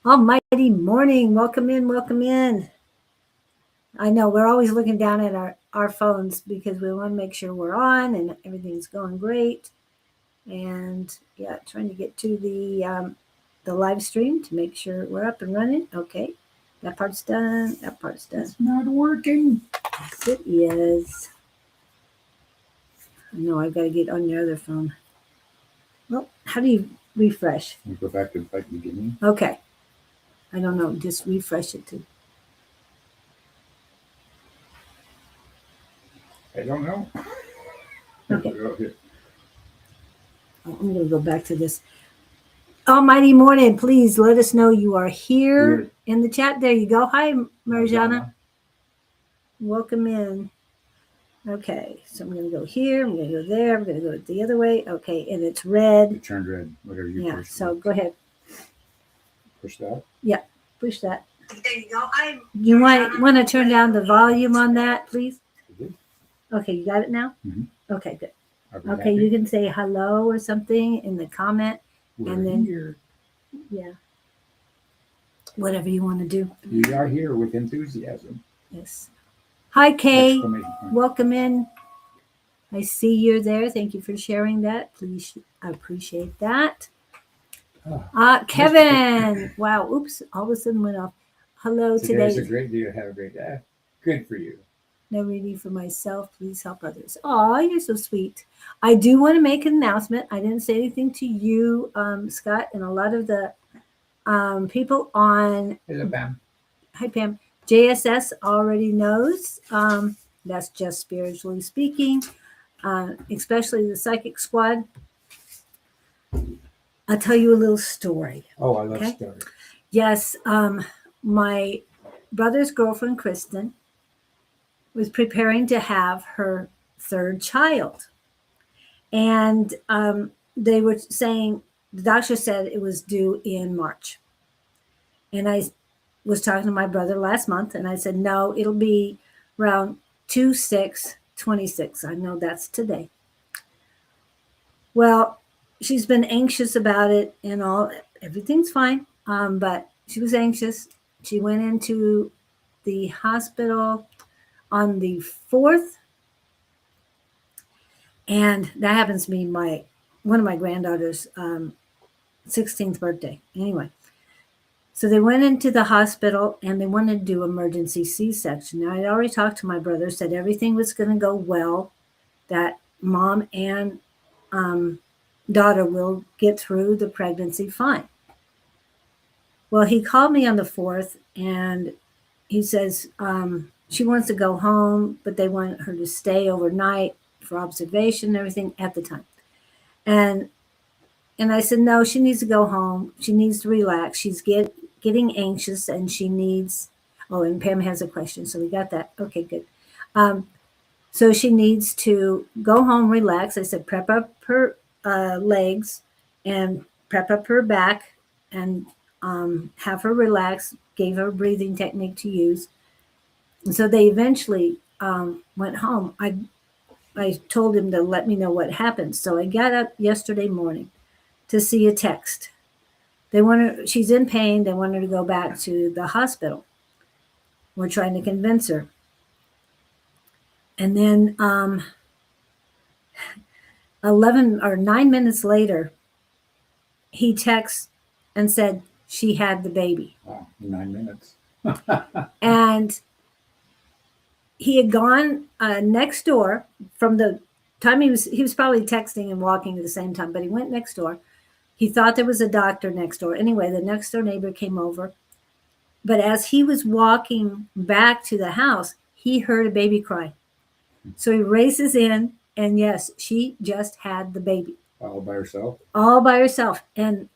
Almighty morning. Welcome in, welcome in. I know we're always looking down at our phones because we want to make sure we're on and everything's going great. And yeah, trying to get to the live stream to make sure we're up and running. Okay, that part's done. That part's done. It's not working. Yes, it is. I know I've got to get on your other phone. Well, how do you refresh? You go back to the beginning. Okay. I don't know. Just refresh it to. I don't know. Okay. Okay. I'm going to go back to this. Almighty morning, please let us know you are here in the chat. There you go. Hi, Marjana. Welcome in. Okay, so I'm going to go here. I'm going to go there. I'm going to go the other way. Okay, and it's red. It turned red. Whatever you Yeah, push. so go ahead. Push that. Yeah, push that. There you go. You want to turn down the volume on that, please? Okay, you got it now? Mm-hmm. Okay, good. Okay, you can say hello or something in the comment. And then, here. Yeah, whatever you want to do. We are here with enthusiasm. Yes. Hi, Kay. Exclamation point. Welcome in. I see you're there. Thank you for sharing that. Please, I appreciate that. Kevin. Wow. Oops. All of a sudden went off. Hello. Today's a great day to have a great day. Good for you. No reading for myself. Please help others. Oh, you're so sweet. I do want to make an announcement. I didn't say anything to you, Scott, and a lot of the people on. Hello, Pam. Hi, Pam. JSS already knows. That's just spiritually speaking, especially the psychic squad. I'll tell you a little story. Oh, I love stories. Yes. My brother's girlfriend, Kristen, was preparing to have her third child. And they were saying, the doctor said it was due in March. And I was talking to my brother last month, and I said, no, it'll be around 2/6/26. I know that's today. Well, she's been anxious about it and all. Everything's fine, but she was anxious. She went into the hospital on the 4th, and that happens to be one of my granddaughter's 16th birthday. Anyway. So they went into the hospital and they wanted to do emergency C-section. Now, I'd already talked to my brother, said everything was going to go well, that mom and daughter will get through the pregnancy fine. Well, he called me on the 4th and he says she wants to go home, but they want her to stay overnight for observation and everything at the time. And I said, no, she needs to go home. She needs to relax. She's getting anxious and she needs, and Pam has a question. So we got that. Okay, good. So she needs to go home, relax. I said, prep up her legs and prep up her back and have her relax, gave her a breathing technique to use. And so they eventually went home. I told him to let me know what happened. So I got up yesterday morning to see a text. She's in pain. They want her to go back to the hospital. We're trying to convince her. And then 9 minutes later, he texts and said she had the baby. Wow, 9 minutes. And he had gone next door from the time he was probably texting and walking at the same time, but he went next door. He thought there was a doctor next door. Anyway, the next door neighbor came over. But as he was walking back to the house, he heard a baby cry. So he races in, and yes, she just had the baby. All by herself? All by herself. And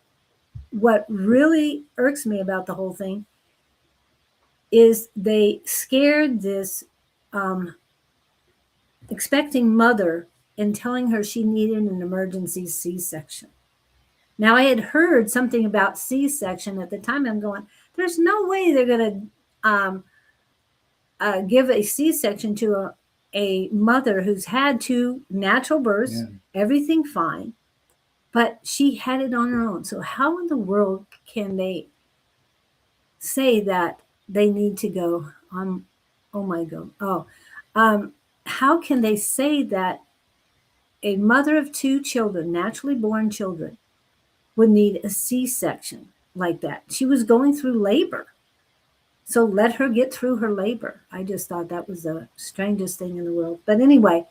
what really irks me about the whole thing is they scared this expecting mother in telling her she needed an emergency C-section. Now, I had heard something about C-section at the time. I'm going, there's no way they're going to give a C-section to a mother who's had 2 natural births, everything fine, but she had it on her own. So how in the world can they say that they need to go on? Oh my God. Oh, um, how can they say that a mother of two children, naturally born children, would need a C-section like that? She was going through labor. So let her get through her labor. I just thought that was the strangest thing in the world. But anyway,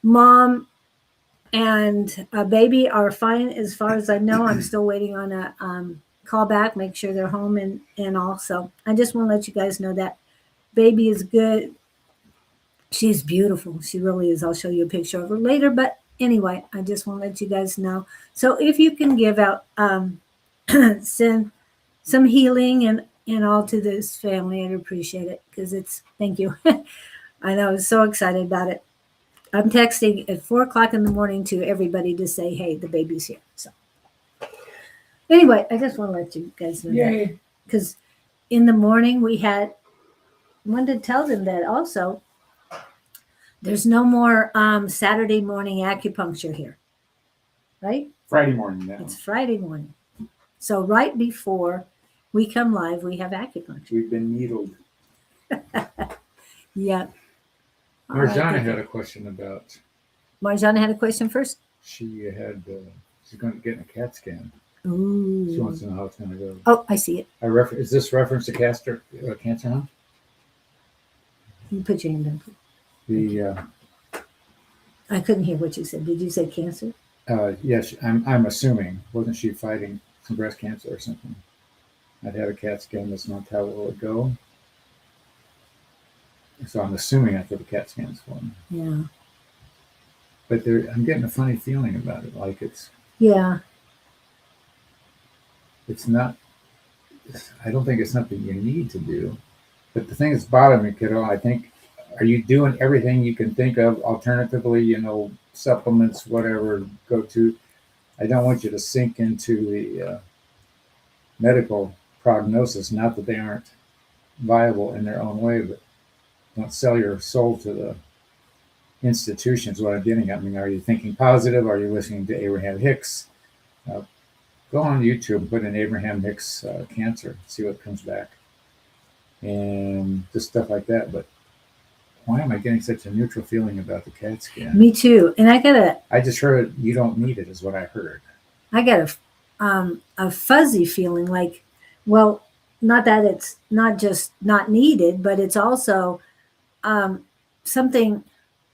mom and a baby are fine as far as I know. I'm still waiting on a call back, make sure they're home and all. So I just want to let you guys know that baby is good. She's beautiful. She really is. I'll show you a picture of her later. But anyway, I just want to let you guys know. So if you can give out send some healing and all to this family, I'd appreciate it because it's thank you. I know I was so excited about it. I'm texting at 4 o'clock in the morning to everybody to say, hey, the baby's here. So anyway, I just want to let you guys know that Yay. because in the morning we had wanted to tell them that also there's no more Saturday morning acupuncture here, right? Friday morning now. It's Friday morning. So right before we come live, we have acupuncture. We've been needled. Yeah. All right, Marjana thank had you. a question about, Marjana had a question first. she's going to get a CAT scan. She Ooh. wants to know how it's going to go. Oh, I see it. Is this reference to cancer, huh? You put your hand up. The I couldn't hear what you said. Did you say cancer? yes, I'm assuming, wasn't she fighting some breast cancer or something? I'd had a CAT scan this month. How will it go? So I'm assuming after the CAT scan's going. Yeah. But I'm getting a funny feeling about it. Like Yeah. it's not. I don't think it's something you need to do. But the thing that's bothering me, kiddo, I think, are you doing everything you can think of? Alternatively, supplements, whatever. Go to. I don't want you to sink into the medical prognosis. Not that they aren't viable in their own way, but don't sell your soul to the institutions. What I'm getting at. I mean, are you thinking positive? Are you listening to Abraham Hicks? Go on YouTube and put in Abraham Hicks cancer, see what comes back, and just stuff like that. But why am I getting such a neutral feeling about the CAT scan? Me too. And I just heard you don't need it, is what I heard. I got a fuzzy feeling like, well, not that it's not just not needed, but it's also something.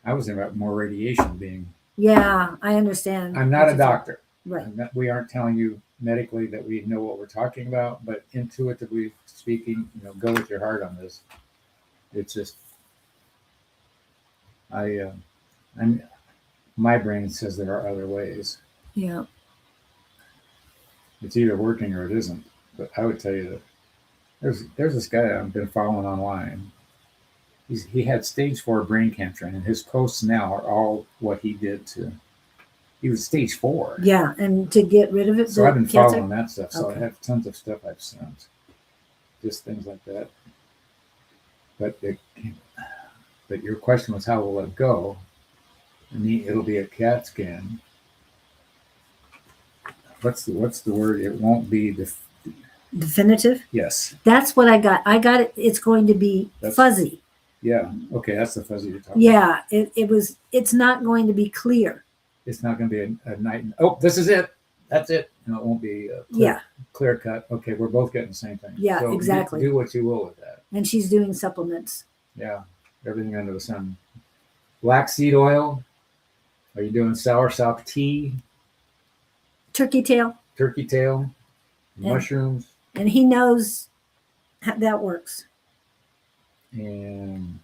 I was about more radiation being. Yeah, I understand. I'm not a doctor. Right. We aren't telling you medically that we know what we're talking about, but intuitively speaking, go with your heart on this. It's just, my brain says there are other ways. Yeah. It's either working or it isn't. But I would tell you that there's this guy I've been following online. He had stage 4 brain cancer, and his posts now are all what he did to. He was stage 4. Yeah, and to get rid of it. So I've been cancer? following that stuff. So Okay. I have tons of stuff I've sent, just things like that. But your question was, how will it go? It'll be a CAT scan. What's the word? It won't be Definitive. yes. That's what I got. I got it. It's going to be fuzzy. Yeah. Okay, that's the fuzzy you're talking about. Yeah, it's not going to be clear. It's not going to be a night. Oh, this is it. That's it. And it won't be clear cut. Okay, we're both getting the same thing. Yeah, so exactly. Do what you will with that. And she's doing supplements. Yeah, everything under the sun. Black seed oil. Are you doing soursop tea? Turkey tail. Mushrooms. And he knows how that works. And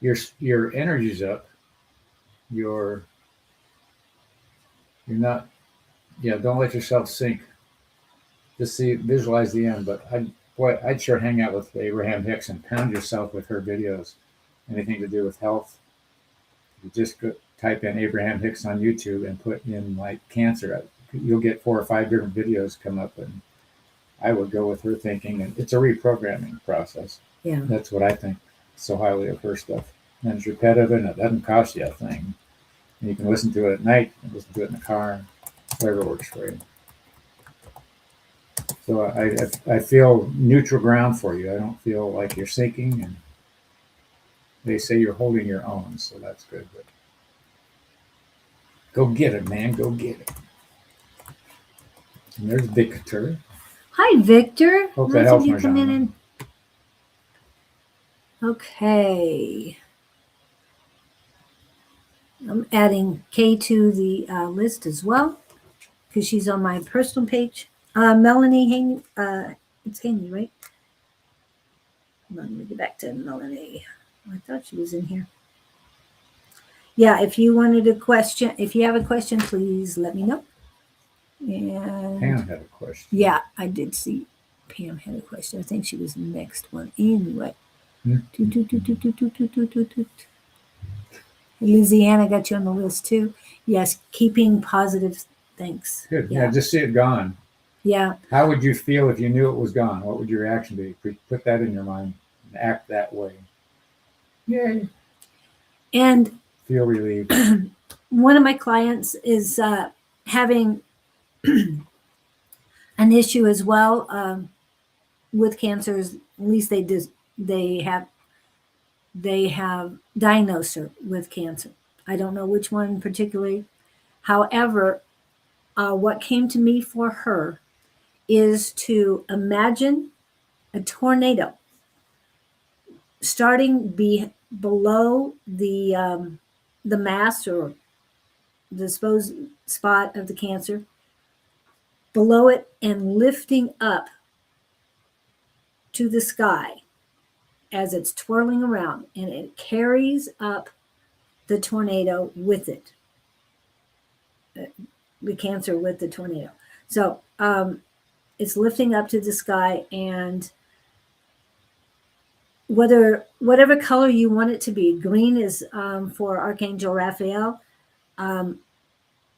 your energy's up. You're not. Yeah, don't let yourself sink. Just visualize the end. But I'd sure hang out with Abraham Hicks and pound yourself with her videos. Anything to do with health. You just type in Abraham Hicks on YouTube and put in like cancer. You'll get 4 or 5 different videos come up, and I would go with her thinking, and it's a reprogramming process. Yeah, that's what I think so highly of her stuff. And it's repetitive, and it doesn't cost you a thing. And you can listen to it at night, and listen to it in the car, whatever works for you. So I feel neutral ground for you. I don't feel like you're sinking, and they say you're holding your own, so that's good. But go get it, man. Go get it. And there's Victor. Hi, Victor. Hope that Nice of helps, you come in Marjana. and okay. I'm adding Kay to the list as well because she's on my personal page. Melanie Haney, it's Haney, right? Let me get back to Melanie. I thought she was in here. Yeah, if you wanted a question, if you have a question, please let me know. And Pam had a question. yeah, I did see Pam had a question. I think she was the next one. Anyway. Hmm. Toot, toot, toot, toot, toot, toot, toot, toot, toot, toot. Louisiana got you on the list too. Yes, keeping positive. Thanks. Good. Yeah, just see it gone. Yeah. How would you feel if you knew it was gone? What would your reaction be? Put that in your mind and act that way. Yay. And Feel relieved. one of my clients is having an issue as well with cancers. At least they have diagnosed her with cancer. I don't know which one particularly. However, what came to me for her is to imagine a tornado starting below the mass or the supposed spot of the cancer, below it and lifting up to the sky as it's twirling around, and it carries up the tornado with it, the cancer with the tornado. So it's lifting up to the sky, and whatever color you want it to be. Green is for Archangel Raphael,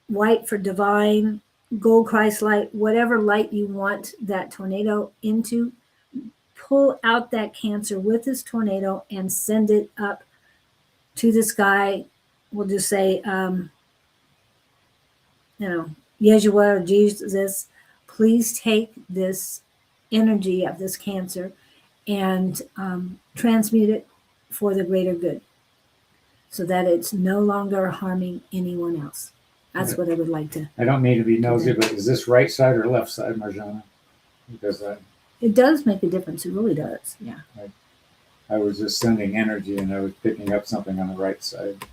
white for divine, gold Christ light, whatever light you want that tornado into. Pull out that cancer with this tornado and send it up to the sky. We'll just say, Yeshua or Jesus, please take this energy of this cancer and transmute it for the greater good so that it's no longer harming anyone else. That's what I would like to. I don't mean to be nosy, but is this right side or left side, Marjana? Because it does make a difference. It really does. Yeah. I was just sending energy and I was picking up something on the right side.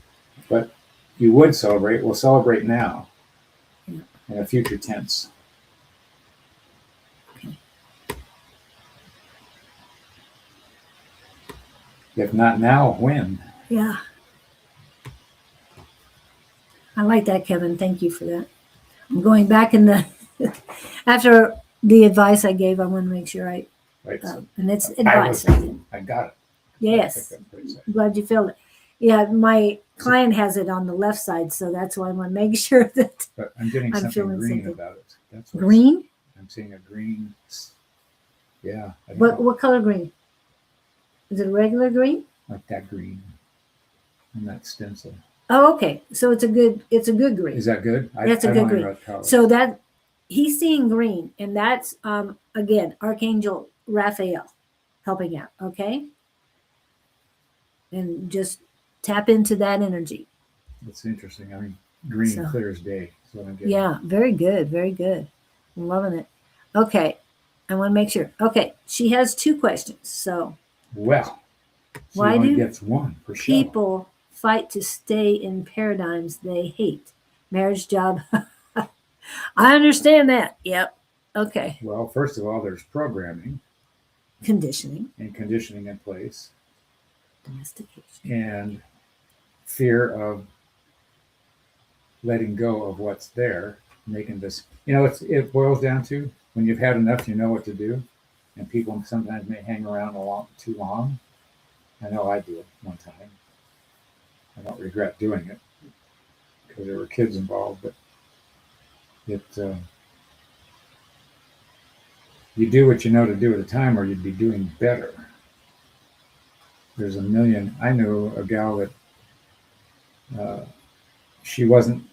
But you would celebrate. We'll celebrate now. Yeah. In a future tense. Okay. If not now, when? Yeah. I like that, Kevin. Thank you for that. I'm going back in the after the advice I gave. I want to make sure I Right. and it's advice. I got it. Yes. I'm glad you filled it. Yeah, my client has it on the left side, so that's why I want to make sure that But I'm getting I'm something feeling green something. about it. That's green. I'm seeing a green. Yeah. I don't What know, what color green? Is it a regular green? like that green. And that stencil. Oh, okay. So it's a good green. Is that good? That's a I good don't green. even know the color. So that he's seeing green, and that's again Archangel Raphael helping out. Okay, and just tap into that energy. It's interesting. I mean, green So- clear as day. Is what I'm getting. Yeah, very good, very good. I'm loving it. Okay, I want to make sure. Okay, she has 2 questions. So Well, she Why only do gets one for sure. people fight to stay in paradigms they hate. Marriage, job. I understand that. Yep. Okay. Well, first of all, there's programming Conditioning. and conditioning in place, Domestication. and fear of letting go of what's there, making this. It boils down to when you've had enough, you know what to do, and people sometimes may hang around too long. I know I did one time. I don't regret doing it because there were kids involved, but you do what you know to do at a time, or you'd be doing better. There's a million. I knew a gal that she wasn't.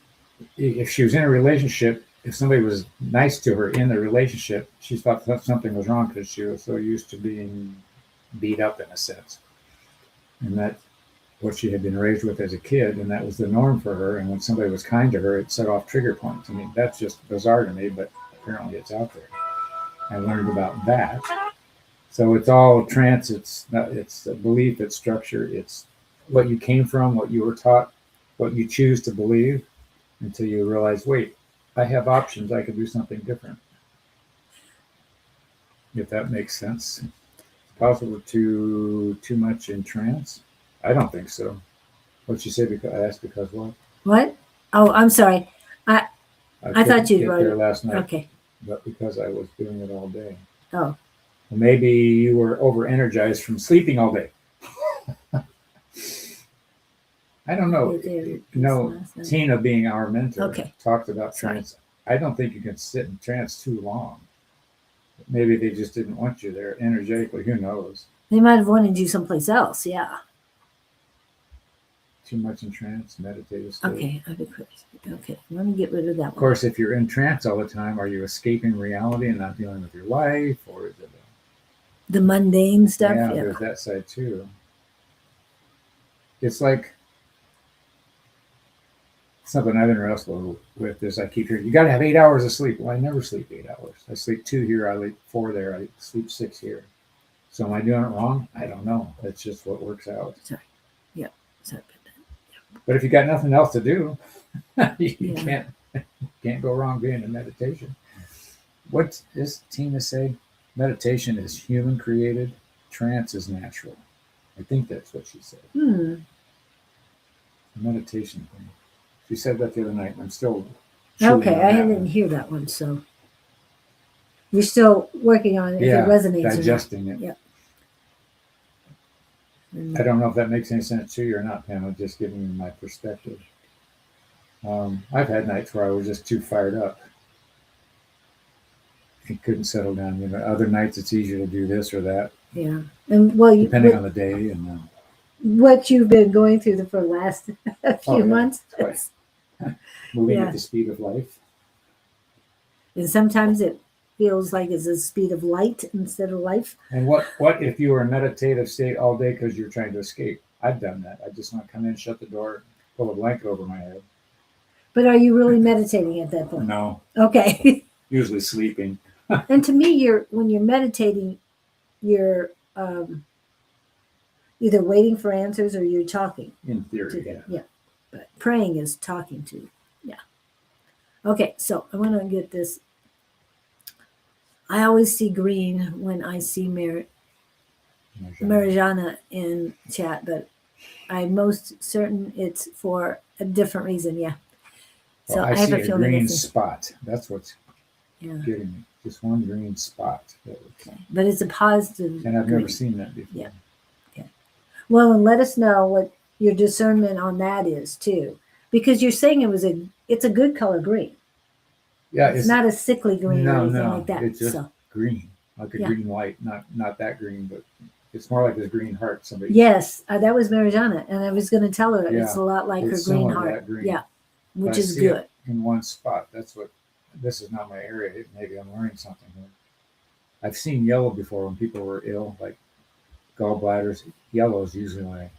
If she was in a relationship, if somebody was nice to her in the relationship, she thought that something was wrong because she was so used to being beat up in a sense. And that's what she had been raised with as a kid, and that was the norm for her. And when somebody was kind to her, it set off trigger points. I mean, that's just bizarre to me, but apparently it's out there. I learned about that. So it's all trance. It's not, it's a belief, it's structure, it's what you came from, what you were taught, what you choose to believe until you realize, wait, I have options. I can do something different. If that makes sense. It's possible to too much in trance. I don't think so. What you say? Because I asked because what? What? Oh, I'm sorry. I I thought couldn't you get wrote there it. last night, Okay. but because I was doing it all day. Oh, Well, maybe you were over energized from sleeping all day. I don't know. you did No, last night. Tina, being our mentor, Okay. talked about Sorry. trance. I don't think you can sit in trance too long. Maybe they just didn't want you there energetically. Who knows? They might have wanted you someplace else. Yeah. Too much in trance, meditative state. Okay. I'd be crazy. Okay. Let me get rid of that Of one. course, if you're in trance all the time, are you escaping reality and not dealing with your life, or is it? The mundane stuff. Yeah, Yeah. there's that side too. It's like something I've been wrestling with is I keep hearing, you got to have 8 hours of sleep. Well, I never sleep 8 hours. I sleep 2 here, I sleep 4 there, I sleep 6 here. So am I doing it wrong? I don't know. That's just what works out. Sorry. Yep. Sorry about that. But if you got nothing else to do, you Yeah. can't go wrong being in meditation. What does Tina say? Meditation is human created, trance is natural. I think that's what she said. Hmm. Meditation thing. She said that the other night, and I'm still chewing Okay. on I that didn't one. hear that one. So you're still working on it. Yeah, If it resonates or not. digesting it. Yep. I don't know if that makes any sense to you or not, Pam. I'm just giving you my perspective. I've had nights where I was just too fired up and couldn't settle down. You know, other nights it's easier to do this or that, Yeah. And well, depending on the day. And what you've been going through for the last few yeah, months. twice. Moving Yeah. at the speed of life. And sometimes it feels like it's the speed of light instead of life. And what if you were in meditative state all day because you're trying to escape? I've done that. I just want to come in, shut the door, pull a blanket over my head. But are you really meditating at that point? No, Okay. usually sleeping. And to me, when you're meditating, you're either waiting for answers or you're talking In to theory, them. yeah. Yeah. But praying is talking to. Yeah. Okay. So I want to get this. I always see green when I see Marijana in chat, but I'm most certain it's for a different reason. Yeah. So Well, I I have see a a feeling green it's spot. That's what's yeah. getting me. Just one green spot. Okay. But it's a positive. And I've green. never seen that before. Yeah. Well, and let us know what your discernment on that is too, because you're saying it's a good color green. Yeah, It's not a sickly green or no, anything no. like that. It's just So green, like a Yeah. green light. Not that green, but it's more like this green heart. Somebody. yes, that was Marijana, and I was going to tell her it's Yeah, a lot like her it's green similar to heart. that green. Yeah, But which I is see good. it in one spot. That's what. This is not my area. Maybe I'm learning something here. I've seen yellow before when people were ill, like gallbladders. Yellow is usually like,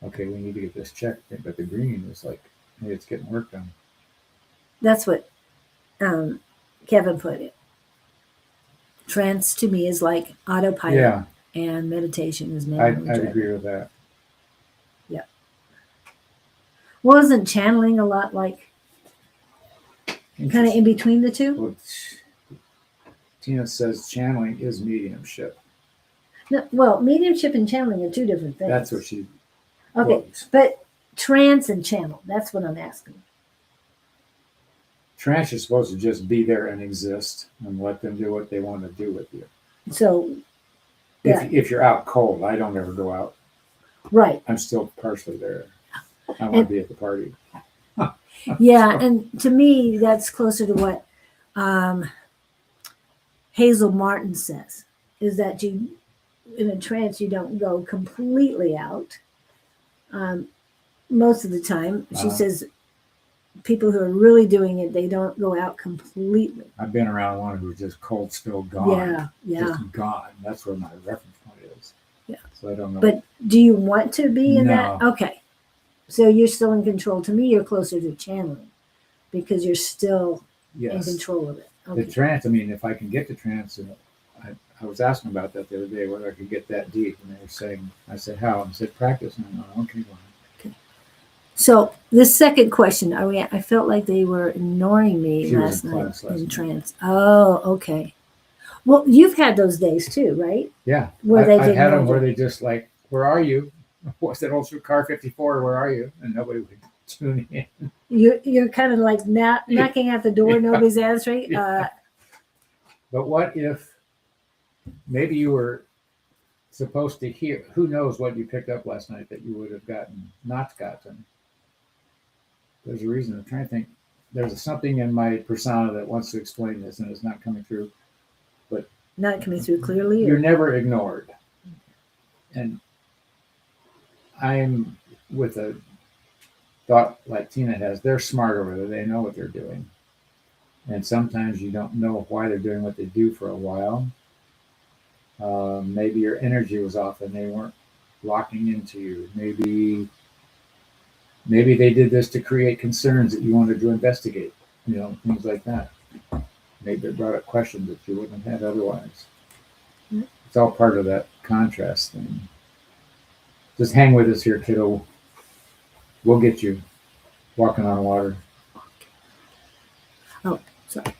okay, we need to get this checked. But the green is like, hey, it's getting work done. That's what Kevin put it. Trance to me is like autopilot, Yeah, and meditation is I'd manual driven. agree with that. Yeah. Wasn't channeling a lot like kind of in between the two? Well, Tina says channeling is mediumship. No, well, mediumship and channeling are two different things. That's what she. Okay, quotes. but trance and channel, that's what I'm asking. Trance is supposed to just be there and exist and let them do what they want to do with you. So, yeah. If you're out cold, I don't ever go out. Right. I'm still partially there. I want to be at the party. Yeah, and to me, that's closer to what Hazel Martin says, is that you, in a trance, you don't go completely out. Most of the time, she says people who are really doing it, they don't go out completely. I've been around one who's just cold, still gone. Yeah, yeah. Just gone. That's where my reference point is. Yeah. So I don't know. But do you want to be in that? No. Okay. So you're still in control. To me, you're closer to channeling because you're still in Yes. control of it. The Okay. trance, I mean, if I can get to trance, I was asking about that the other day, whether I could get that deep. And they were saying, I said, how? I said, practice. And I'm like, okay, fine. So this second question, I felt like they were ignoring me She was last in night class last in night. trance. Oh, okay. Well, you've had those days too, right? Yeah. Where they've I've had them ignored where you. they just like, where are you? What's that old car 54? Where are you? And nobody would tune in. You're kind of like knocking at the door, nobody's answering. Yeah. But what if maybe you were supposed to hear, who knows what you picked up last night that you would have not gotten. There's a reason. I'm trying to think. There's something in my persona that wants to explain this and it's not coming through. But Not coming through clearly. you're never ignored. And I'm with a thought like Tina has. They're smart over there. They know what they're doing. And sometimes you don't know why they're doing what they do for a while. Maybe your energy was off and they weren't locking into you. Maybe they did this to create concerns that you wanted to investigate, things like that. Maybe it brought up questions that you wouldn't have had otherwise. Mm-hmm. It's all part of that contrast thing. Just hang with us here, kiddo. We'll get you walking on water. Oh, sorry.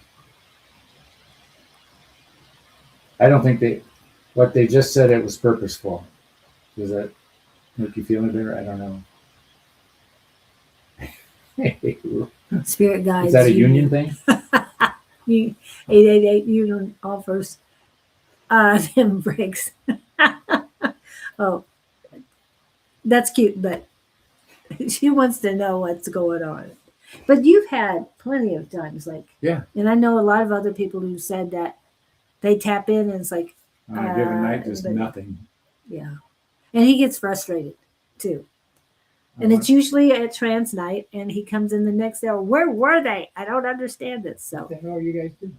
I don't think what they just said, it was purposeful. Does that make you feel any better? I don't know. Spirit guides. Is that a union thing? 888 union offers them breaks. Oh, that's cute, but she wants to know what's going on. But you've had plenty of times, like, Yeah. And I know a lot of other people who said that they tap in and it's like, On a given night, just but- nothing. yeah. And he gets frustrated too. And it's usually at trance night, and he comes in the next hour. Where were they? I don't understand this. So What the hell are you guys doing?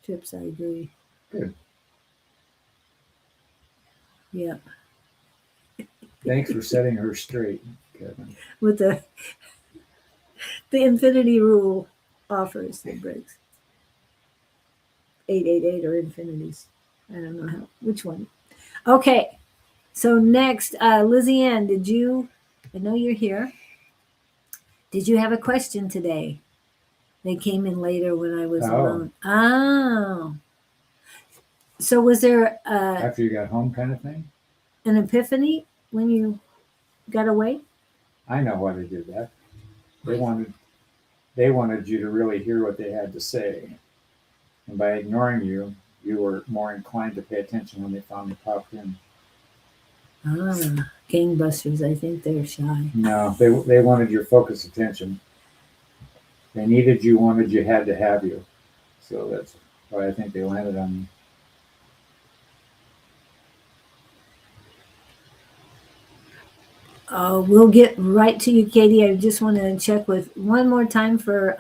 Trips, I agree. Good. Yeah, Thanks for setting her straight, Kevin. with the infinity rule offers the breaks. 888 or infinities. I don't know which one. Okay, so next, Lizzie Ann, I know you're here. Did you have a question today? They came in later when I was alone. Oh. So was there After you got home kind of thing? an epiphany when you got away? I know why they did that. They wanted you to really hear what they had to say. And by ignoring you, you were more inclined to pay attention when they finally popped in. Gangbusters, I think they're shy. No, they wanted your focused attention. They needed you, wanted you, had to have you. So that's why I think they landed on you. We'll get right to you, Katie. I just want to check with one more time for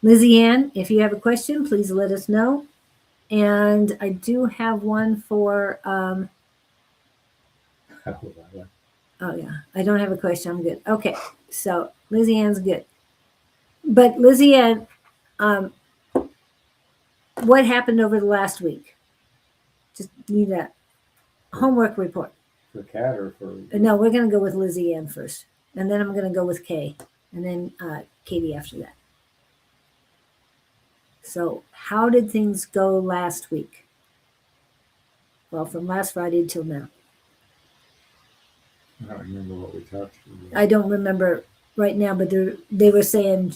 Lizzie Ann. If you have a question, please let us know. And I do have one for, oh yeah, I don't have a question. I'm good. Okay, so Lizzie Ann's good. But Lizzie Ann, what happened over the last week? Just need a homework report. For Kat or for... No, we're going to go with Lizzie Ann first. And then I'm going to go with Kay. And then Katie after that. So how did things go last week? Well, from last Friday till now. I don't remember what we talked about. I don't remember right now, but they were saying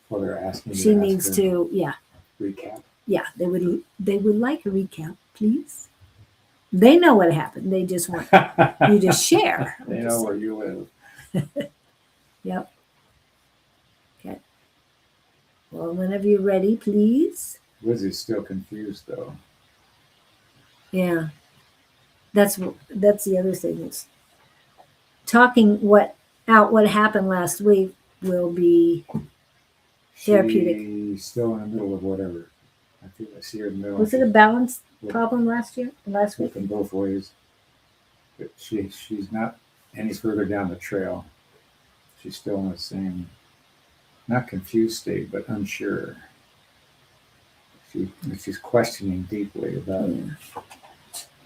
Well, they're asking she needs to, yeah. recap. Yeah, they would like a recap, please. They know what happened. They just want you to share. They know where you live. Yep. Okay. Well, whenever you're ready, please. Lizzie's still confused, though. Yeah. That's the other thing is talking what out what happened last week will be therapeutic. She's still in the middle of whatever. I see her in the middle. Was it a balance problem last week? Looking both ways. But she's not any further down the trail. She's still in the same, not confused state, but unsure. She's questioning deeply about it.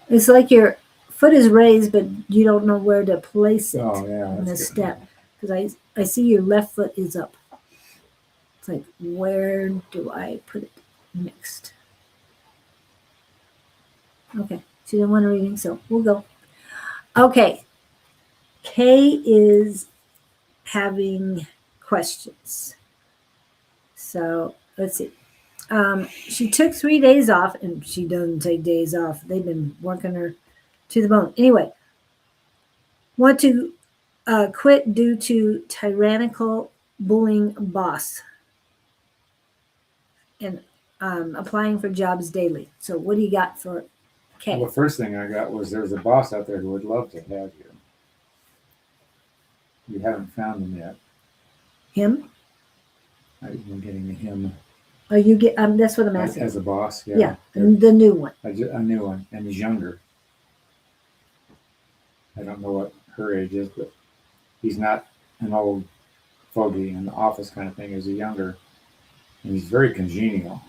It's like your foot is raised, but you don't know where to place it in the step. Because I see your left foot is up. It's like, where do I put it next? Okay, she didn't want a reading, so we'll go. Okay, Kay is having questions. So let's see. She took 3 days off, and she doesn't take days off. They've been working her to the bone. Anyway, want to quit due to tyrannical bullying boss, and applying for jobs daily. So what do you got for Kay? Well, the first thing I got was there's a boss out there who would love to have you. You haven't found him yet. Him? I'm getting a him. Oh, you get? That's what I'm asking. As a boss, yeah. Yeah, the new one. A new one, and he's younger. I don't know what her age is, but he's not an old fogey in the office kind of thing. He's a younger, and he's very congenial.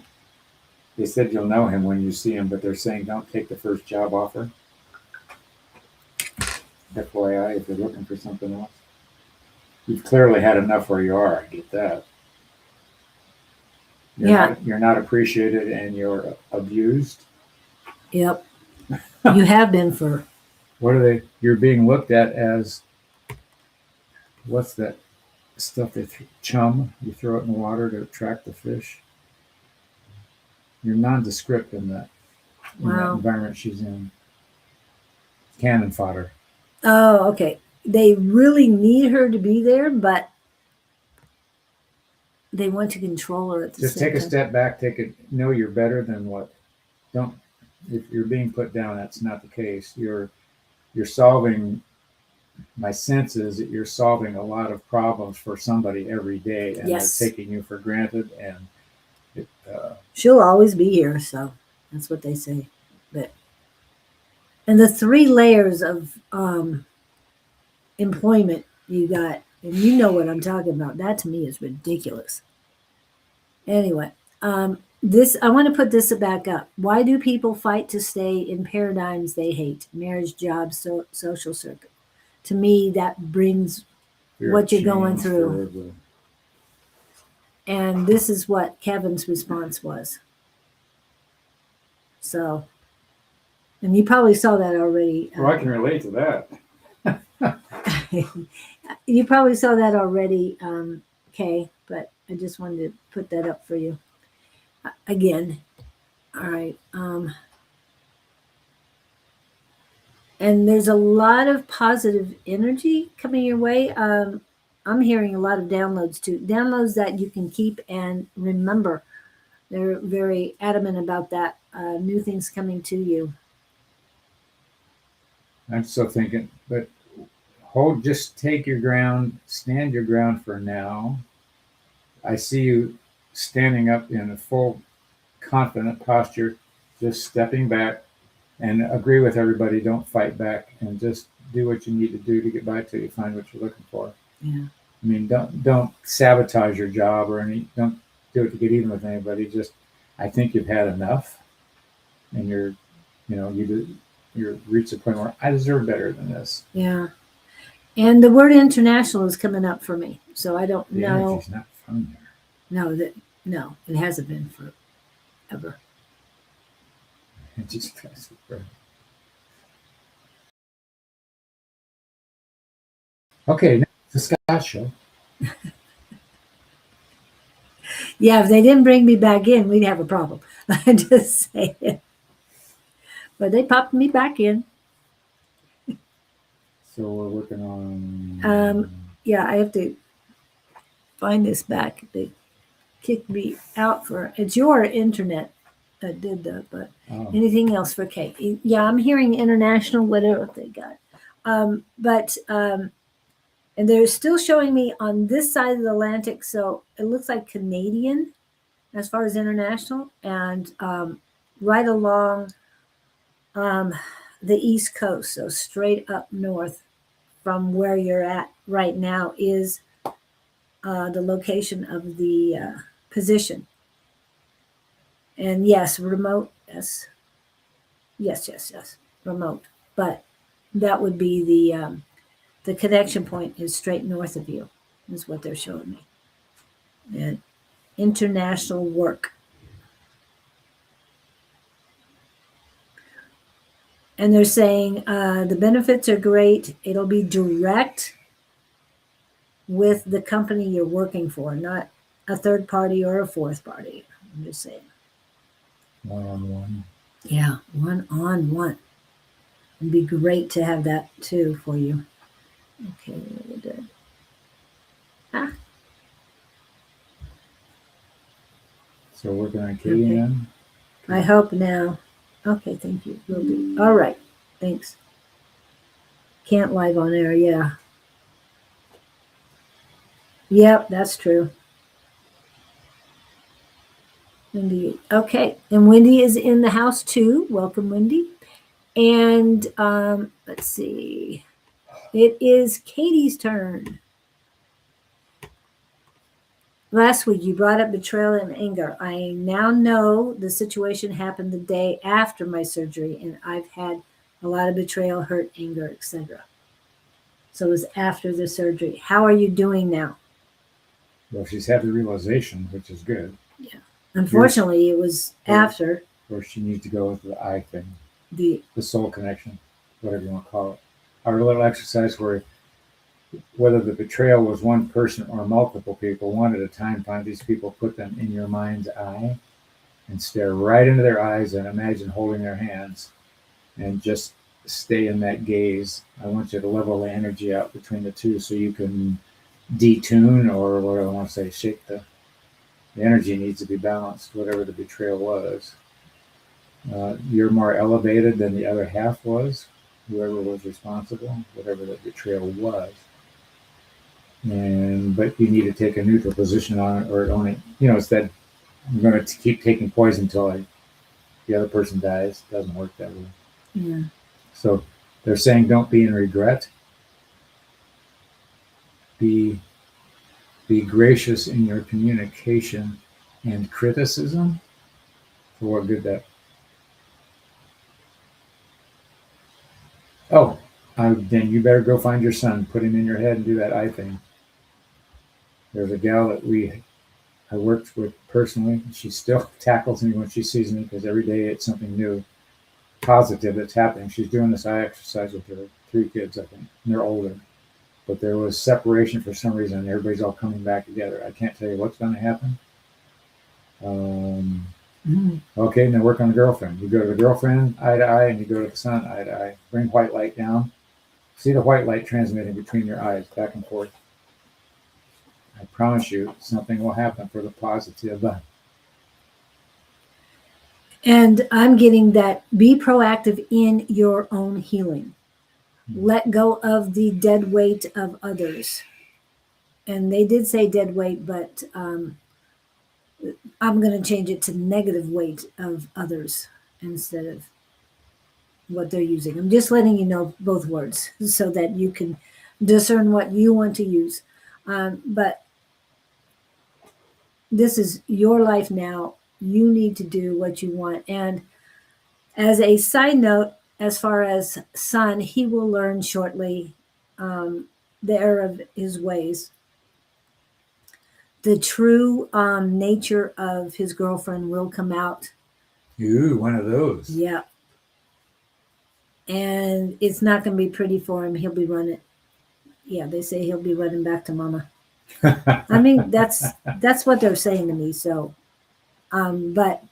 They said you'll know him when you see him, but they're saying don't take the first job offer. FYI, if you're looking for something else. You've clearly had enough where you are. I get that. You're not appreciated and you're abused. Yep. You have been for. What are they? You're being looked at as, what's that stuff chum? You throw it in the water to attract the fish. You're nondescript in that environment she's in. Cannon fodder. Oh, okay. They really need her to be there, but they want to control her at the Just same take a time. step back. Know you're better than what. If you're being put down, that's not the case. You're solving. My sense is that you're solving a lot of problems for somebody every day, and Yes. they're taking you for granted. And she'll always be here, so that's what they say. And the 3 layers of employment you got, and you know what I'm talking about. That to me is ridiculous. Anyway, this I want to put this back up. Why do people fight to stay in paradigms they hate? Marriage, jobs, social circle. To me, that brings what you're going through. And this is what Kevin's response was. So, and you probably saw that already. Well, I can relate to that. You probably saw that already, Kay, but I just wanted to put that up for you. Again. All right. And there's a lot of positive energy coming your way. I'm hearing a lot of downloads too. Downloads that you can keep and remember. They're very adamant about that. New things coming to you. I'm still thinking, but just take your ground, stand your ground for now. I see you standing up in a full confident posture, just stepping back, and agree with everybody. Don't fight back, and just do what you need to do to get by till you find what you're looking for. Yeah. I mean, don't sabotage your job or don't do it to get even with anybody. Just, I think you've had enough, and you're reached a point where I deserve better than this. Yeah. And the word international is coming up for me, so I don't know. The energy's not from there. No, it hasn't been forever. It just okay, now the Scott Show. Yeah, if they didn't bring me back in, we'd have a problem. I just say it. But they popped me back in. So we're working on. Yeah, I have to find this back. They kicked me out for it's your internet that did that, but anything else for Kate? Yeah, I'm hearing international, whatever they got. But And they're still showing me on this side of the Atlantic, so it looks like Canadian as far as international, and right along the East Coast, so straight up north from where you're at right now is the location of the position. And yes, remote, yes, yes, remote. But that would be the connection point is straight north of you, is what they're showing me. And international work. And they're saying the benefits are great. It'll be direct with the company you're working for, not a third party or a fourth party. I'm just saying. One-on-one. Yeah, one-on-one. It'd be great to have that too for you. Okay, we're good. Ah, So working on Katie Okay. then? I hope now. Okay, thank you. Will do. All right, thanks. Can't live on air, yeah. Yep, that's true. Wendy. Okay, and Wendy is in the house too. Welcome, Wendy. And let's see. It is Katie's turn. Last week you brought up betrayal and anger. I now know the situation happened the day after my surgery, and I've had a lot of betrayal, hurt, anger, etc. So it was after the surgery. How are you doing now? Well, she's had the realization, which is good. Unfortunately, it was after Or she needs to go with the I thing, the the soul connection, whatever you want to call it. Our little exercise where whether the betrayal was one person or multiple people, one at a time, find these people, put them in your mind's eye and stare right into their eyes and imagine holding their hands and just stay in that gaze. I want you to level the energy out between the two so you can detune, or what I want to say, shake the energy needs to be balanced, whatever the betrayal was. You're more elevated than the other half was, whoever was responsible, whatever the betrayal was. But you need to take a neutral position on it, or it only, it's that I'm going to keep taking poison until the other person dies. It doesn't work that way. yeah. So they're saying don't be in regret. Be gracious in your communication and criticism. For what good that? Oh, then you better go find your son, put him in your head, and do that I thing. There's a gal that I worked with personally. She still tackles me when she sees me because every day it's something new, positive that's happening. She's doing this eye exercise with her 3 kids, I think, and they're older. But there was separation for some reason. Everybody's all coming back together. I can't tell you what's going to happen. Okay, now work on the girlfriend. You go to the girlfriend, eye to eye, and you go to the son, eye to eye. Bring white light down. See the white light transmitting between your eyes, back and forth. I promise you, something will happen for the positive. And I'm getting that be proactive in your own healing. Let go of the dead weight of others. And they did say dead weight, but I'm going to change it to negative weight of others instead of what they're using. I'm just letting you know both words so that you can discern what you want to use. But this is your life now. You need to do what you want. And as a side note, as far as son, he will learn shortly the error of his ways. The true nature of his girlfriend will come out. Ooh, one of those. Yeah. And it's not going to be pretty for him. He'll be running. Yeah, they say he'll be running back to mama. I mean, that's what they're saying to me. So, but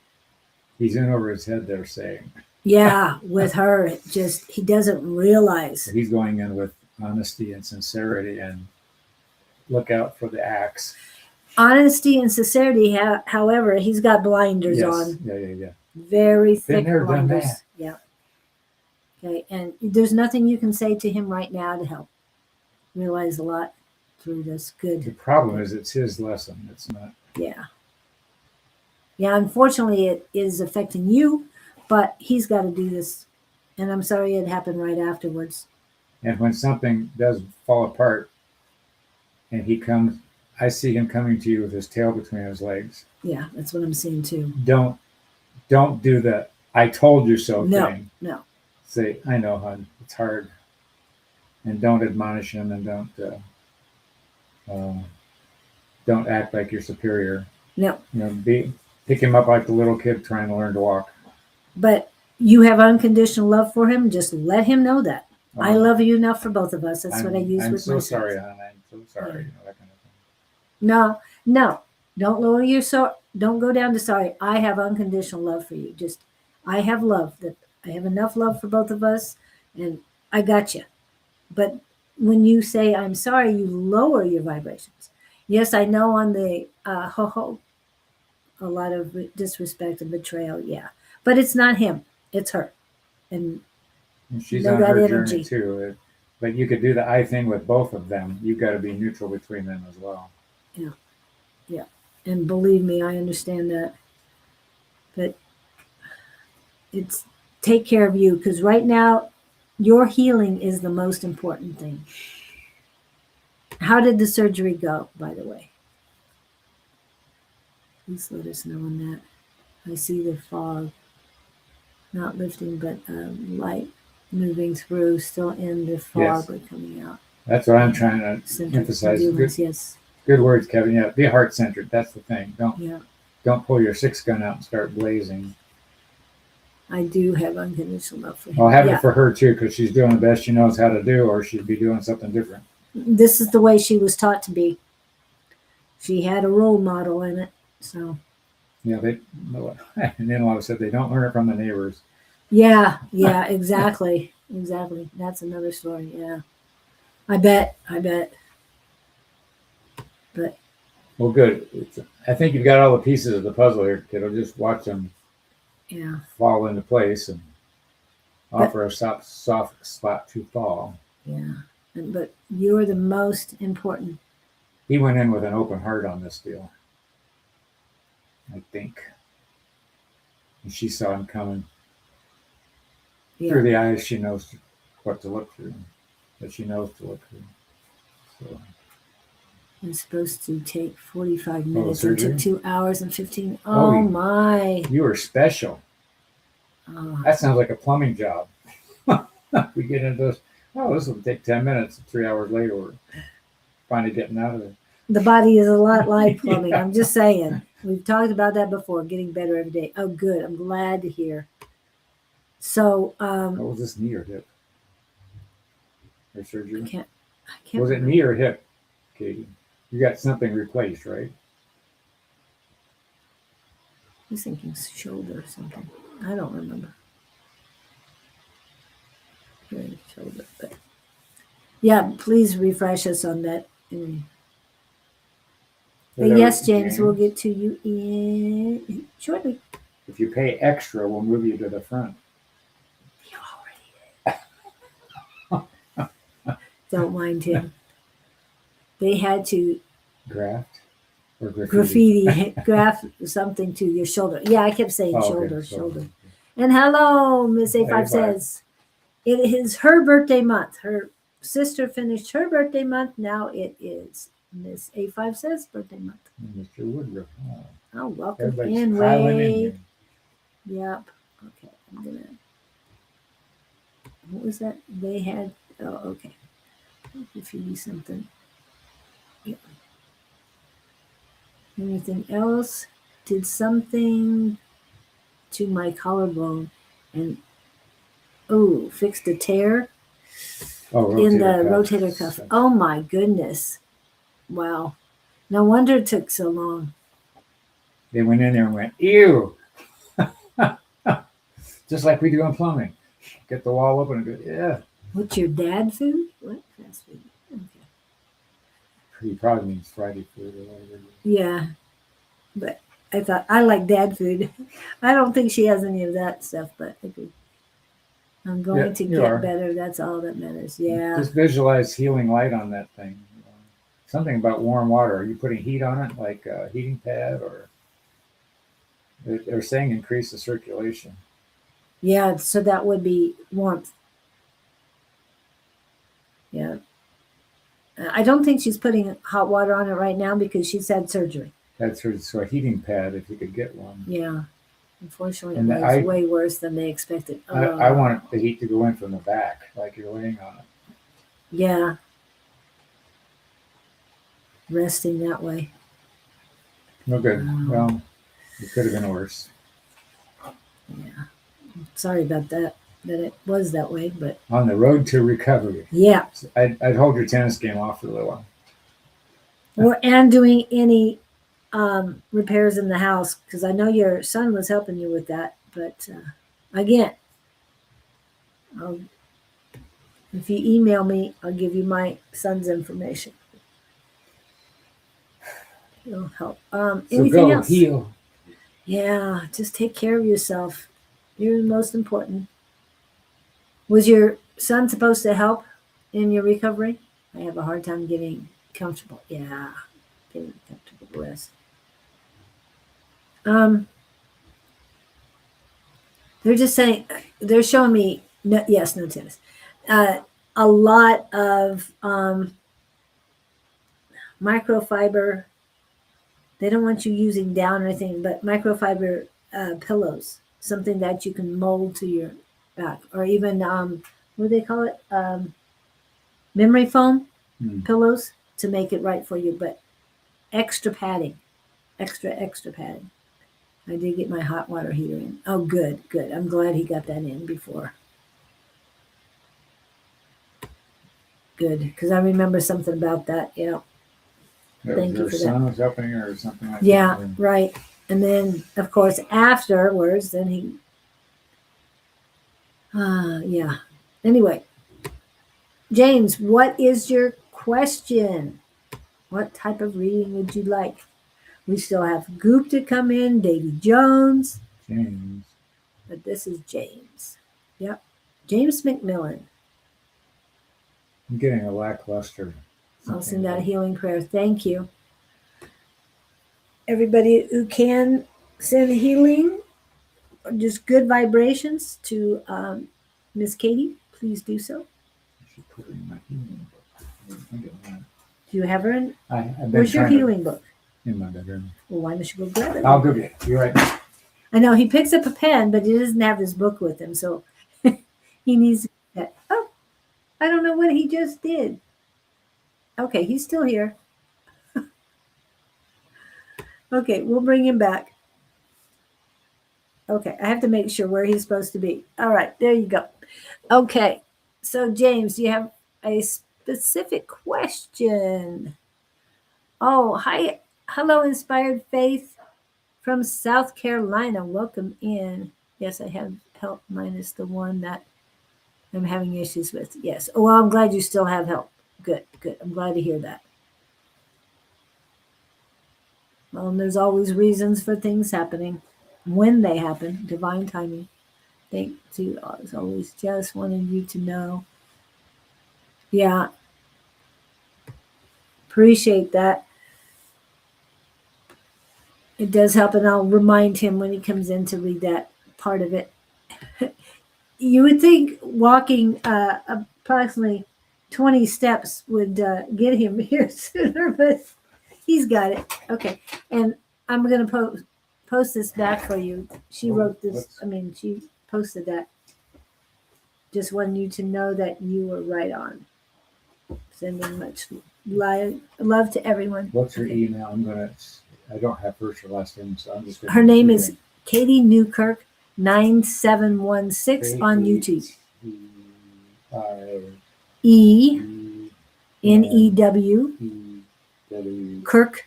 he's in over his head, they're saying. Yeah, with her, just he doesn't realize. He's going in with honesty and sincerity, and look out for the axe. Honesty and sincerity, however, he's got blinders on. Yeah. Very thick Been there, done blinders. that. Yeah. Okay, and there's nothing you can say to him right now to help. Realize a lot. through this. The Good. problem is it's his lesson. It's not. Yeah. Yeah, unfortunately, it is affecting you, but he's got to do this. And I'm sorry it happened right afterwards. And when something does fall apart, and he comes, I see him coming to you with his tail between his legs. Yeah, that's what I'm seeing too. Don't do the "I told you so" No, thing. no. Say, "I know, hon. It's hard," and don't admonish him, and don't act like you're superior. No. Pick him up like the little kid trying to learn to walk. But you have unconditional love for him. Just let him know that. I love you enough for both of us. That's what I use I'm with so my sorry, sons. hon. I'm so sorry. Yeah. That kind of thing. No, no. Don't lower your don't go down to sorry. I have unconditional love for you. Just I have love that I have enough love for both of us and I got you. But when you say I'm sorry, you lower your vibrations. Yes, I know on the ho a lot of disrespect and betrayal, yeah. But it's not him, it's her. And And she's know on that her energy. journey too. But you could do the "I" thing with both of them. You've got to be neutral between them as well. Yeah. Yeah. And believe me, I understand that. But it's take care of you because right now your healing is the most important thing. How did the surgery go, by the way? Please let us know on that. I see the fog not lifting, but light moving through, still in the fog, Yes. but coming out. That's what I'm trying to Centered emphasize. endurance, yes. Good words, Kevin. Yeah, be heart centered. That's the thing. Yeah. Don't pull your 6 gun out and start blazing. I do have unconditional love for him. I'll have Yeah. it for her too, because she's doing the best she knows how to do, or she'd be doing something different. This is the way she was taught to be. She had a role model in it. So Yeah, and then I said they don't learn it from the neighbors. yeah, exactly. Exactly. That's another story. Yeah. I bet. But Well, good. I think you've got all the pieces of the puzzle here, kiddo. Just watch them yeah. fall into place and offer a soft spot to fall. Yeah. But you're the most important. He went in with an open heart on this deal, I think. And she saw him coming. Yeah. Through the eyes, she knows what to look through. That she knows to look through. So It's supposed to take 45 minutes. It surgery? took 2 hours and 15. Oh my. You are special. Oh. That sounds like a plumbing job. We get into this. Oh, this will take 10 minutes. 3 hours later, we're finally getting out of it. The body is a lot like plumbing. Yeah. I'm just saying. We've talked about that before, getting better every day. Oh, good. I'm glad to hear. So, What was this, knee or hip? Or surgery? I can't Was it remember. knee or hip, Katie? You got something replaced, right? I was thinking shoulder or something. I don't remember. Shoulder, but yeah, please refresh us on that. But yes, James, we'll get to you in shortly. If you pay extra, we'll move you to the front. You already did. Don't mind him. They had to Graft or graffiti? graft something to your shoulder. Yeah, I kept saying Oh, shoulder, okay. shoulder. And hello, Miss A5 A5. says it is her birthday month. Her sister finished her birthday month. Now it is Miss A5 says birthday month. Mr. Woodruff. Oh, Oh, welcome everybody's in, piling in Wade. here. Yep. Okay, I'm gonna. What was that? They had. Oh, okay. If you do something. Yeah. Anything else? Did something to my collarbone and fixed a tear in the rotator cuff. Oh my goodness. Wow. No wonder it took so long. They went in there and went, ew. Just like we do in plumbing. Get the wall open and go, yeah. What's your dad food? What fast food? Okay. He probably means Friday food or whatever. Yeah. But I thought I like dad food. I don't think she has any of that stuff, but okay. I'm going Yeah, to you get are. better. That's all that matters. Yeah. Just visualize healing light on that thing. something about warm water. Are you putting heat on it, like a heating pad, or they're saying increase the circulation? Yeah, so that would be warmth. Yeah. I don't think she's putting hot water on it right now because she's had surgery. That's her, so a heating pad, if you could get one. Yeah. Unfortunately, And it was way worse than they expected. I want the heat to go in from the back, like you're laying on it. Yeah. Resting that way. No good. Well, it could have been worse. Yeah. Sorry about that it was that way, but On the road to recovery. yeah. I'd hold your tennis game off for a little while. And doing any repairs in the house, because I know your son was helping you with that. But again, if you email me, I'll give you my son's information. It'll help. So Anything go else? heal. Yeah, just take care of yourself. You're the most important. Was your son supposed to help in your recovery? I have a hard time getting comfortable. Yeah, getting comfortable to rest. They're just saying, they're showing me, no tennis. A lot of microfiber. They don't want you using down or anything, but microfiber pillows, something that you can mold to your back, or even what do they call it? Memory foam pillows to make it right for you, but extra padding, extra padding. I did get my hot water heater in. Oh, good. I'm glad he got that in before. Good, because I remember something about that. Yeah. Thank you for that. Son was helping her or something like that. Yeah, right. And then, of course, afterwards, then he. Yeah. Anyway, James, what is your question? What type of reading would you like? We still have Goop to come in, Davy Jones. James. But this is James. Yep. James McMillan. I'm getting a lackluster. I'll send out a healing prayer. Thank you. Everybody who can send healing or just good vibrations to Miss Katie, please do so. I should put her in my healing book. I didn't think of that. Do you have her in? I've been Where's your trying healing book? in my bedroom. Well, why don't you go grab it? I'll go get it. You're right. I know he picks up a pen, but he doesn't have his book with him, so he needs that. Oh, I don't know what he just did. Okay, he's still here. Okay, we'll bring him back. Okay, I have to make sure where he's supposed to be. All right, there you go. Okay, so James, do you have a specific question? Oh, hi. Hello, Inspired Faith from South Carolina. Welcome in. Yes, I have help minus the one that I'm having issues with. Yes. Oh, well, I'm glad you still have help. Good. I'm glad to hear that. Well, and there's always reasons for things happening when they happen, divine timing. Thank you. As always, just wanted you to know. Yeah. Appreciate that. It does help, and I'll remind him when he comes in to read that part of it. You would think walking approximately 20 steps would get him here sooner, but he's got it. Okay, and I'm going to post this back for you. She wrote this. She posted that. Just wanted you to know that you were right on. Sending much love to everyone. What's her email? I don't have first or last name, so I'm just going to. Her name is Katie Newkirk 9716 on YouTube. ENEW Kirk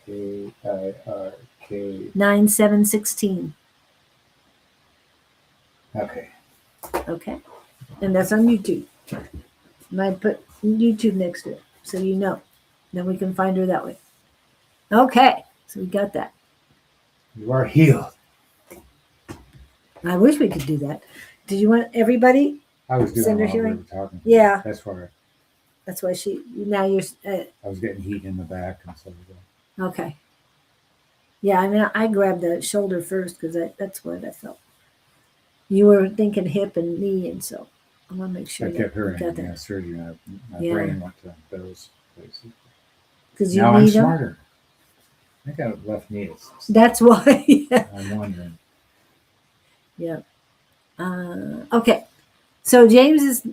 KIRK 9716. Okay. Okay. And that's on YouTube. And I put YouTube next to it so you know. Then we can find her that way. Okay. So we got that. You are healed. I wish we could do that. Did you want everybody? I was doing Send her it while we healing? were talking. Yeah. That's why. That's why now you're, I was getting heat in the back and so okay. Yeah, I mean, I grabbed the shoulder first because that's what I felt. You were thinking hip and knee, and so I want to make sure I that kept you hearing got that. surgery. My Yeah. brain went to those places. Because you Now I'm need them. smarter. I got a left knee. That's why. Yeah. I'm wondering. Yeah. Okay. So James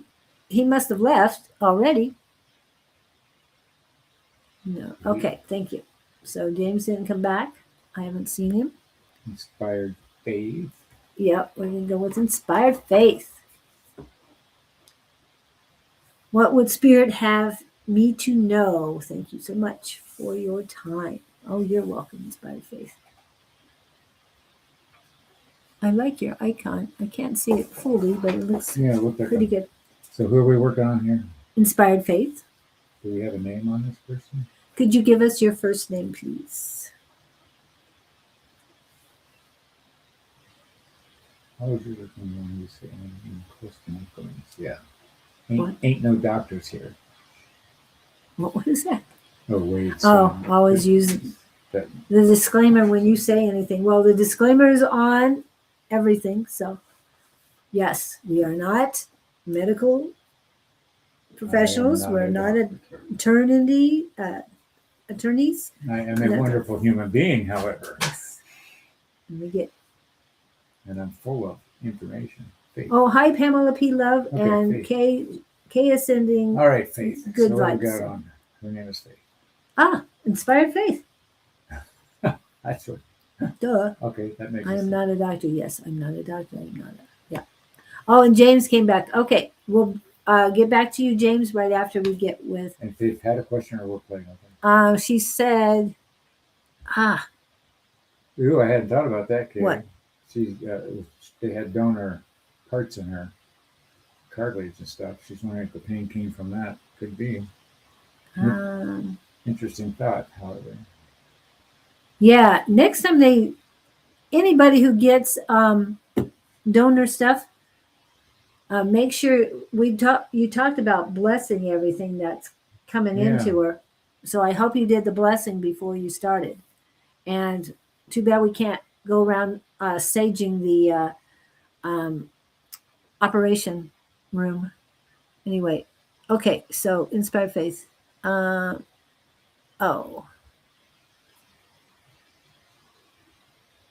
he must have left already. No. Okay. Thank you. So James didn't come back. I haven't seen him. Inspired faith. Yep. We're going to go with inspired faith. What would Spirit have me to know? Thank you so much for your time. Oh, you're welcome, inspired faith. I like your icon. I can't see it fully, but it looks pretty good. So who are we working on here? Inspired faith. Do we have a name on this person? Could you give us your first name, please? How was your looking when you say close to influence? Yeah. Ain't no doctors here. What was that? Oh, wait. Always use the disclaimer when you say anything. Well, the disclaimer is on everything. So, yes, we are not medical professionals. We're not attorneys. I am a wonderful human being, however. Yes. And I'm full of information. Faith. Oh, hi, Pamela P. Love and Faith. K Ascending. All right, Faith. Good so vibes. We got on. Her name is Faith. Inspired faith. That's what. Duh. Okay, that makes I am sense. not a doctor. Yes, I'm not a doctor. Yeah. Oh, and James came back. Okay, we'll get back to you, James, right after we get with. And Faith had a question, or we're playing with She said, Ooh, I hadn't thought about that, Kay. What? They had donor parts in her cartilage and stuff. She's wondering if the pain came from that. Could be. Interesting thought, however. Yeah, next time anybody who gets donor stuff, make sure you talked about blessing everything that's coming into her. So I hope you did the blessing before you started. And too bad we can't go around saging the operation room. Anyway, okay, so inspired faith.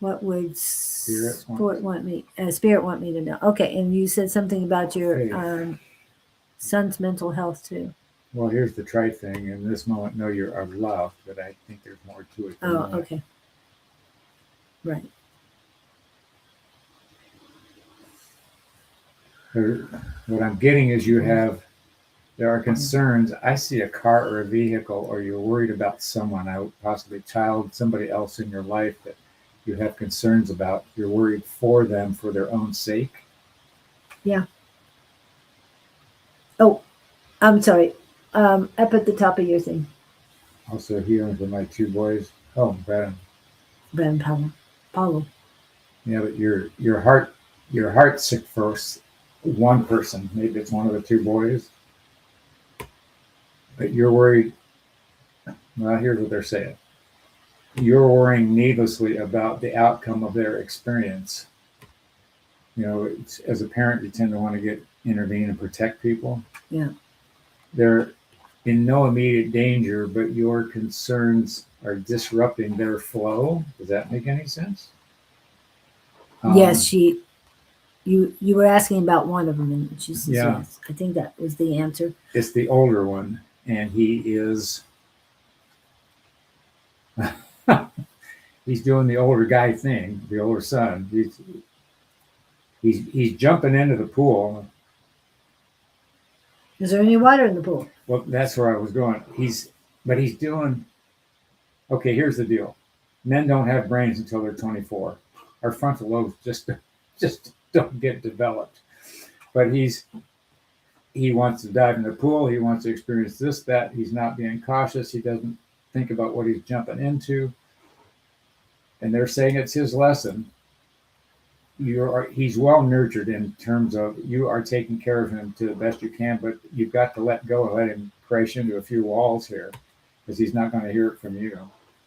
What would Spirit want me to know? Okay, and you said something about your son's mental health too. Well, here's the trite thing. In this moment, know you're loved, but I think there's more to it. Okay. Right. What I'm getting is there are concerns. I see a car or a vehicle, or you're worried about someone, possibly a child, somebody else in your life that you have concerns about. You're worried for them for their own sake. Yeah. Oh, I'm sorry. Up at the top of your thing. Also healing for my two boys. Oh, Brad and Paulo. Yeah, but your heart's sick for one person. Maybe it's one of the two boys. But you're worried. Well, here's what they're saying. You're worrying needlessly about the outcome of their experience. As a parent, you tend to want to intervene and protect people. Yeah. They're in no immediate danger, but your concerns are disrupting their flow. Does that make any sense? Yes, you were asking about one of them, and she says yes. I think that was the answer. It's the older one, and he is he's doing the older guy thing, the older son. He's jumping into the pool. Is there any water in the pool? Well, that's where I was going. He's doing. Okay, here's the deal. Men don't have brains until they're 24. Our frontal lobes just don't get developed. But he wants to dive in the pool. He wants to experience this, that. He's not being cautious. He doesn't think about what he's jumping into. And they're saying it's his lesson. He's well nurtured in terms of you are taking care of him to the best you can, but you've got to let go and let him crash into a few walls here because he's not going to hear it from you.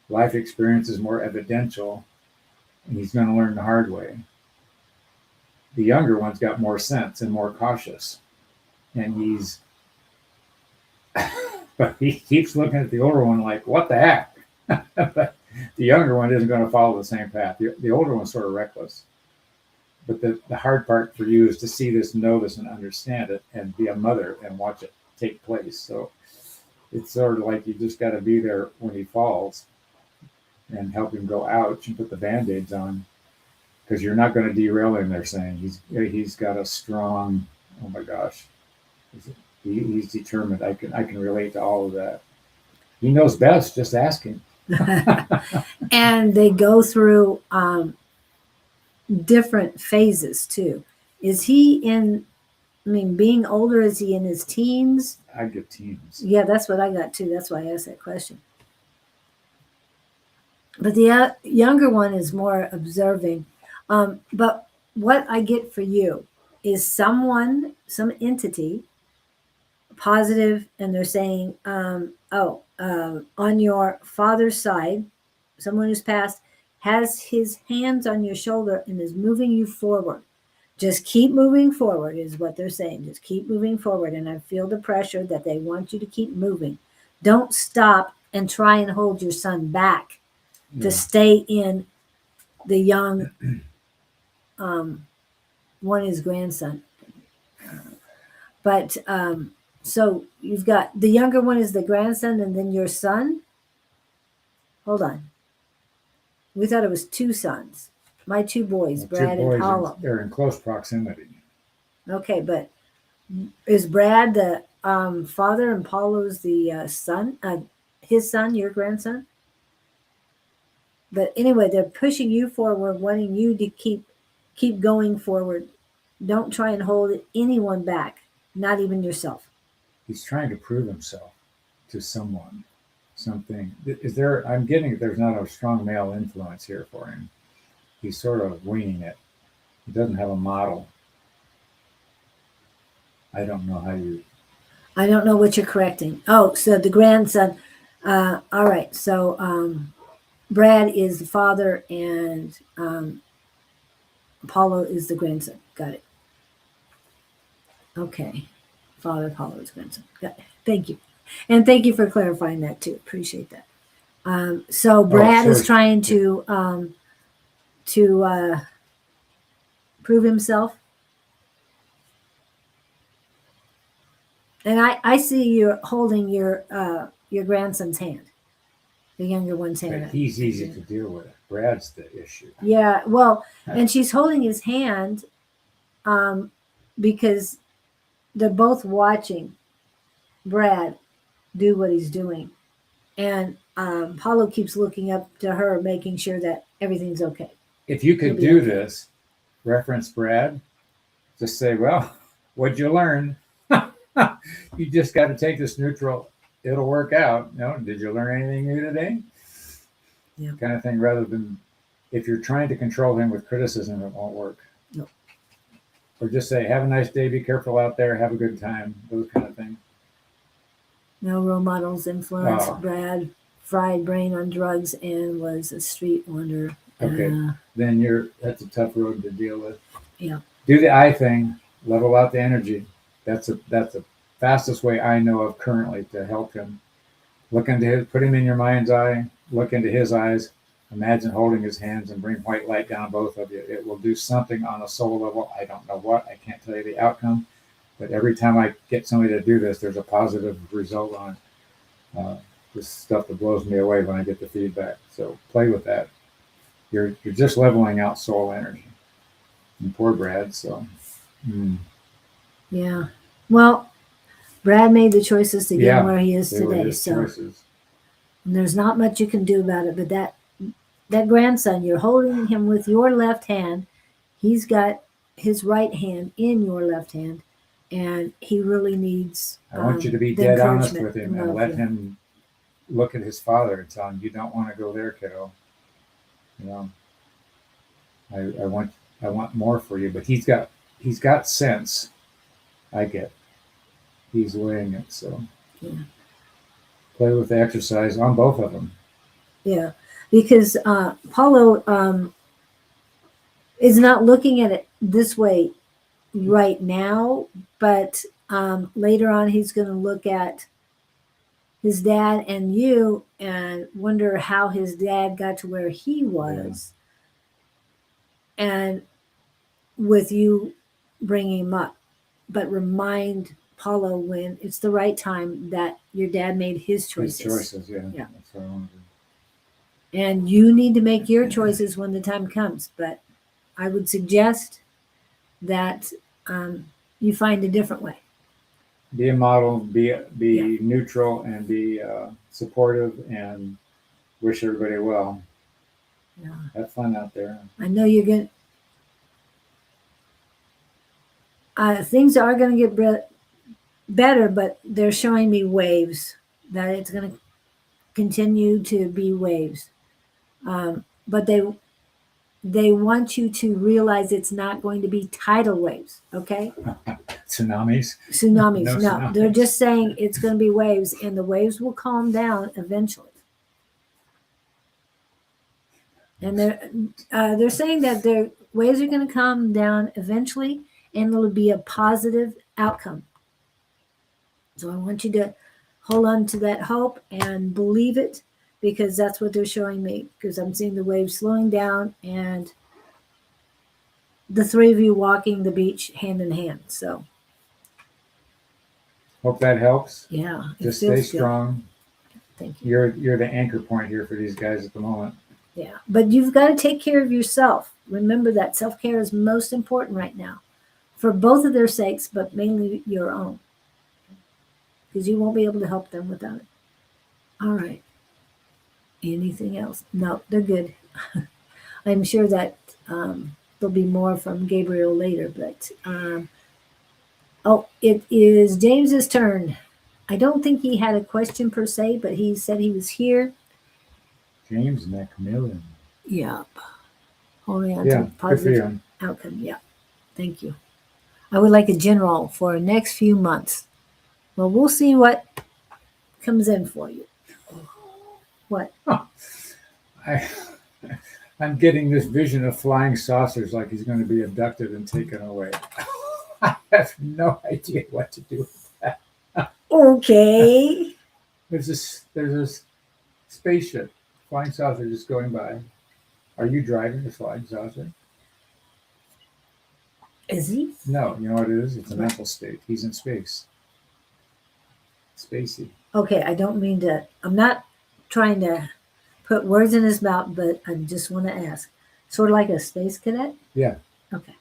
Life experience is more evidential, and he's going to learn the hard way. The younger one's got more sense and more cautious, and but he keeps looking at the older one like, what the heck? But the younger one isn't going to follow the same path. The older one's sort of reckless. But the hard part for you is to see this, know this, and understand it, and be a mother and watch it take place. So it's sort of like you just got to be there when he falls and help him go ouch and put the Band-Aids on, because you're not going to derail him. They're saying he's got a strong, oh my gosh, he's determined. I can relate to all of that. He knows best. Just ask him. And they go through different phases too. Is he in, I mean, being older, is he in his teens? I get teens. Yeah, that's what I got too. That's why I asked that question. But the younger one is more observing. But what I get for you is some entity, positive, and they're saying, on your father's side, someone who's passed has his hands on your shoulder and is moving you forward. Just keep moving forward is what they're saying. Just keep moving forward. And I feel the pressure that they want you to keep moving. Don't stop and try and hold your son back to stay in the young, one is grandson. But so you've got the younger one is the grandson and then your son. Hold on. We thought it was two sons. My two boys, Brad and Paulo. They're in close proximity. Okay, but is Brad the father and Paulo's the son? His son, your grandson? But anyway, they're pushing you forward, wanting you to keep going forward. Don't try and hold anyone back, not even yourself. He's trying to prove himself to someone, something. Is there? I'm getting that there's not a strong male influence here for him. He's sort of winging it. He doesn't have a model. I don't know how you. I don't know what you're correcting. Oh, so the grandson. All right. So Brad is the father and Paulo is the grandson. Got it. Okay. Father, Paulo is grandson. Got it. Thank you. And thank you for clarifying that too. Appreciate that. So Brad is trying to prove himself. And I see you holding your grandson's hand, the younger one's hand. But he's easy to deal with. Brad's the issue. Yeah, well, and she's holding his hand because they're both watching Brad do what he's doing. And Paulo keeps looking up to her, making sure that everything's okay. If you could do this, reference Brad, just say, well, what'd you learn? You just got to take this neutral. It'll work out. No, did you learn anything new today? Yeah. Kind of thing, rather than if you're trying to control him with criticism, it won't work. No. Or just say, have a nice day, be careful out there, have a good time, those kind of things. No role models influence. Brad, fried brain on drugs and was a street wanderer. Okay, then that's a tough road to deal with. Yeah. Do the I thing, level out the energy. That's the fastest way I know of currently to help him. Put him in your mind's eye, look into his eyes, imagine holding his hands and bring white light down both of you. It will do something on a soul level. I don't know what, I can't tell you the outcome, but every time I get somebody to do this, there's a positive result on it. This stuff that blows me away when I get the feedback. So play with that. You're just leveling out soul energy. And poor Brad, so. Yeah. Well, Brad made the choices to get him where he is today. So choices. And there's not much you can do about it. But that grandson, you're holding him with your left hand. He's got his right hand in your left hand, and he really needs. I want you to be dead honest with him and let him look at his father and tell him, "You don't want to go there, kiddo. You know, I want more for you." But he's got sense. I get. He's weighing it, so. Yeah. play with the exercise on both of them. Yeah, because Paulo is not looking at it this way right now, but later on he's going to look at his dad and you and wonder how his dad got to where he was, and with you bringing him up. But remind Paulo when it's the right time that your dad made his choices. His choices, yeah. Yeah. That's what I want to do. And you need to make your choices when the time comes. But I would suggest that you find a different way. Be a model, be Yeah. neutral, and be supportive, and wish everybody well. Yeah. Have fun out there. I know you're going to, things are going to get better, but they're showing me waves, that it's going to continue to be waves. But they want you to realize it's not going to be tidal waves, okay? Tsunamis. Tsunamis. No, tsunamis. they're just saying it's going to be waves, and the waves will calm down eventually. And they're saying that their waves are going to calm down eventually, and it'll be a positive outcome. So I want you to hold on to that hope and believe it, because that's what they're showing me. Because I'm seeing the waves slowing down and the three of you walking the beach hand in hand. So Hope that helps. yeah, Just stay strong. Thank you. You're the anchor point here for these guys at the moment. Yeah, but you've got to take care of yourself. Remember that self-care is most important right now, for both of their sakes, but mainly your own, because you won't be able to help them without it. All right. Anything else? No, they're good. I'm sure that there'll be more from Gabriel later, but oh, it is James's turn. I don't think he had a question per se, but he said he was here. James Macmillan. Yep. Holding on Yeah, to good for positive you. outcome. Yeah. Thank you. I would like a general for the next few months. Well, we'll see what comes in for you. What? I'm getting this vision of flying saucers, like he's going to be abducted and taken away. I have no idea what to do with that. Okay. There's a spaceship, flying saucer just going by. Are you driving the flying saucer? Is he? No, you know what it is? It's a mental state. He's in space. Spacey. Okay, I don't mean to, I'm not trying to put words in his mouth, but I just want to ask. Sort of like a space cadet? Yeah. Okay.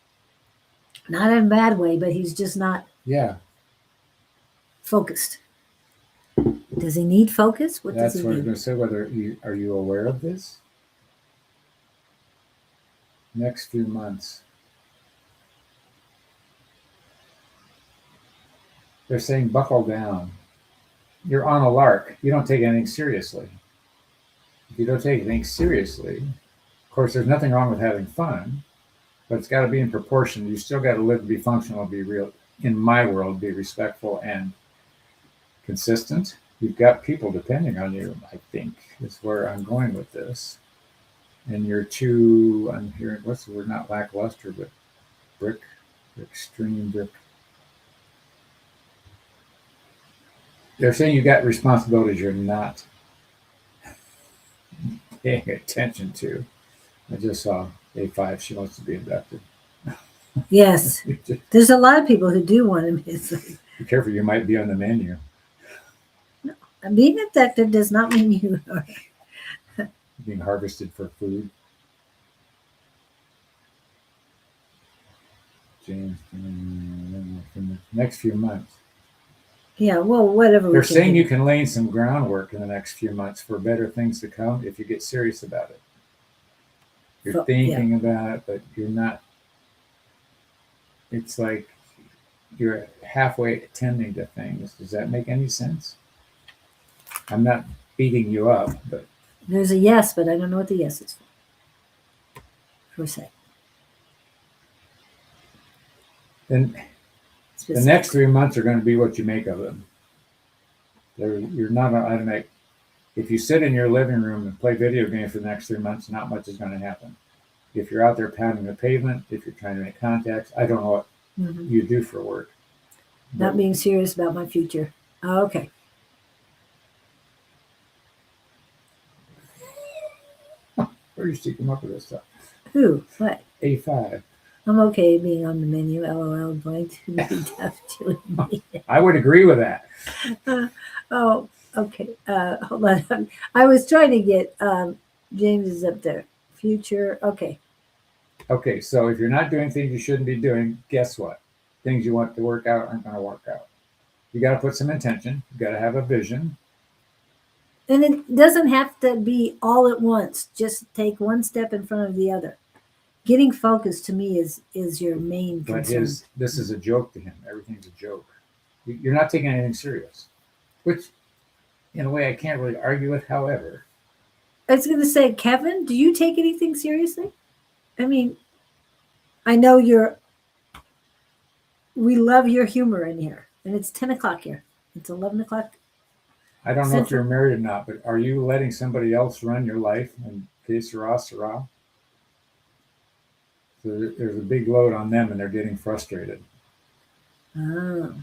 Not in a bad way, but he's just not Yeah. focused. Does he need focus? What That's does he what I was need? going to say. Are you aware of this? Next few months. They're saying buckle down. You're on a lark. You don't take anything seriously. If you don't take anything seriously, of course, there's nothing wrong with having fun, but it's got to be in proportion. You still got to live, be functional, be real. In my world, be respectful and consistent. You've got people depending on you, I think, is where I'm going with this. And you're too, I'm hearing, what's the word? Not lackluster, but extreme brick. They're saying you got responsibilities you're not paying attention to. I just saw A5. She wants to be abducted. Yes. There's a lot of people who do want him. It's like, Be careful, you might be on the menu. being abducted does not mean you are. Being harvested for food. James, in the next few months. Yeah, well, whatever. They're saying you can lay in some groundwork in the next few months for better things to come if you get serious about it. You're thinking about it, but you're not. It's like you're halfway attending to things. Does that make any sense? I'm not beating you up, but there's a yes, but I don't know what the yes is for a sec. Then the next 3 months are going to be what you make of them. You're not an automatic. If you sit in your living room and play video games for the next 3 months, not much is going to happen. If you're out there pounding the pavement, if you're trying to make contacts, I don't know what Mhm. you do for work. Not being serious about my future. Okay. Where used to come up with this stuff? Who? What? 85. I'm okay being on the menu. LOL. Going to be tough to me. I would agree with that. Oh, okay. Hold on. I was trying to get James is up there. Future. Okay. Okay, so if you're not doing things you shouldn't be doing, guess what? Things you want to work out aren't going to work out. You got to put some intention. You got to have a vision. And it doesn't have to be all at once. Just take one step in front of the other. Getting focused to me is your main But concern. this is a joke to him. Everything's a joke. You're not taking anything serious, which, in a way, I can't really argue with. However, I was going to say, Kevin, do you take anything seriously? I mean, I know we love your humor in here, and it's 10 o'clock here. It's 11 o'clock. I don't know if Central. you're married or not, but are you letting somebody else run your life? And que sera, sera. So there's a big load on them, and they're getting frustrated. Oh,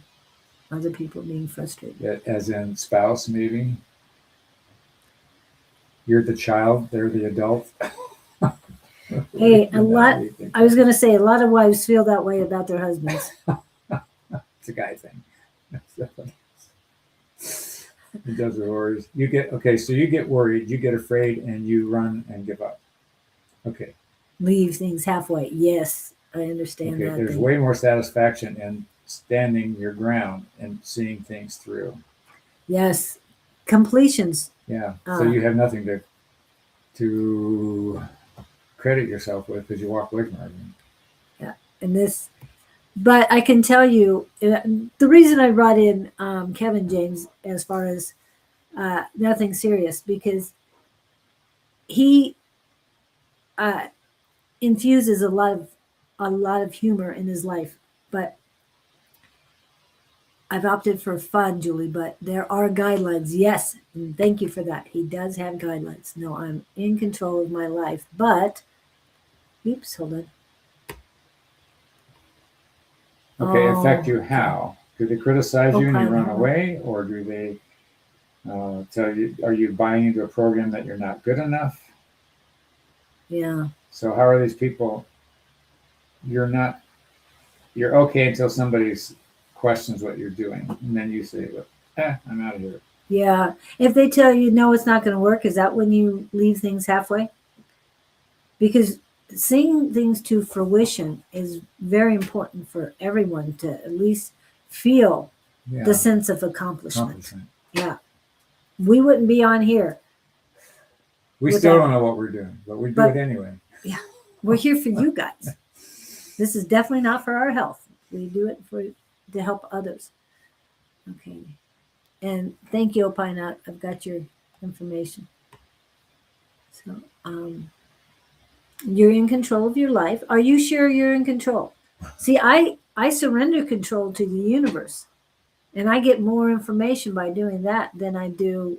other people being frustrated. As in spouse, maybe. You're the child, they're the adult. Hey, I was going to say, a lot of wives feel that way about their husbands. It's a guy thing. He does it worries. You get okay, so you get worried, you get afraid, and you run and give up. Okay. Leave things halfway. Yes, I understand Okay. that. There's way more satisfaction in standing your ground and seeing things through. Yes, completions. Yeah. So you have nothing to credit yourself with because you walk away from everything. Yeah, and this, but I can tell you the reason I brought in Kevin James as far as nothing serious because he infuses a lot of humor in his life, but I've opted for fun, Julie, but there are guidelines. Yes, and thank you for that. He does have guidelines. No, I'm in control of my life, but oops, hold on. Okay, affect you how? Do they criticize you and you run Okay. away, or do they tell you? Are you buying into a program that you're not good enough? Yeah. So how are these people? You're okay until somebody questions what you're doing, and then you say, I'm out of here. Yeah. If they tell you no, it's not going to work, is that when you leave things halfway? Because seeing things to fruition is very important for everyone to at least feel the sense of accomplishment. Yeah. We wouldn't be on here. We still don't know what we're doing, but we do it anyway. Yeah. We're here for you guys. This is definitely not for our health. We do it to help others. Okay. And thank you, Opina. I've got your information. So, you're in control of your life. Are you sure you're in control? See, I surrender control to the universe, and I get more information by doing that than I do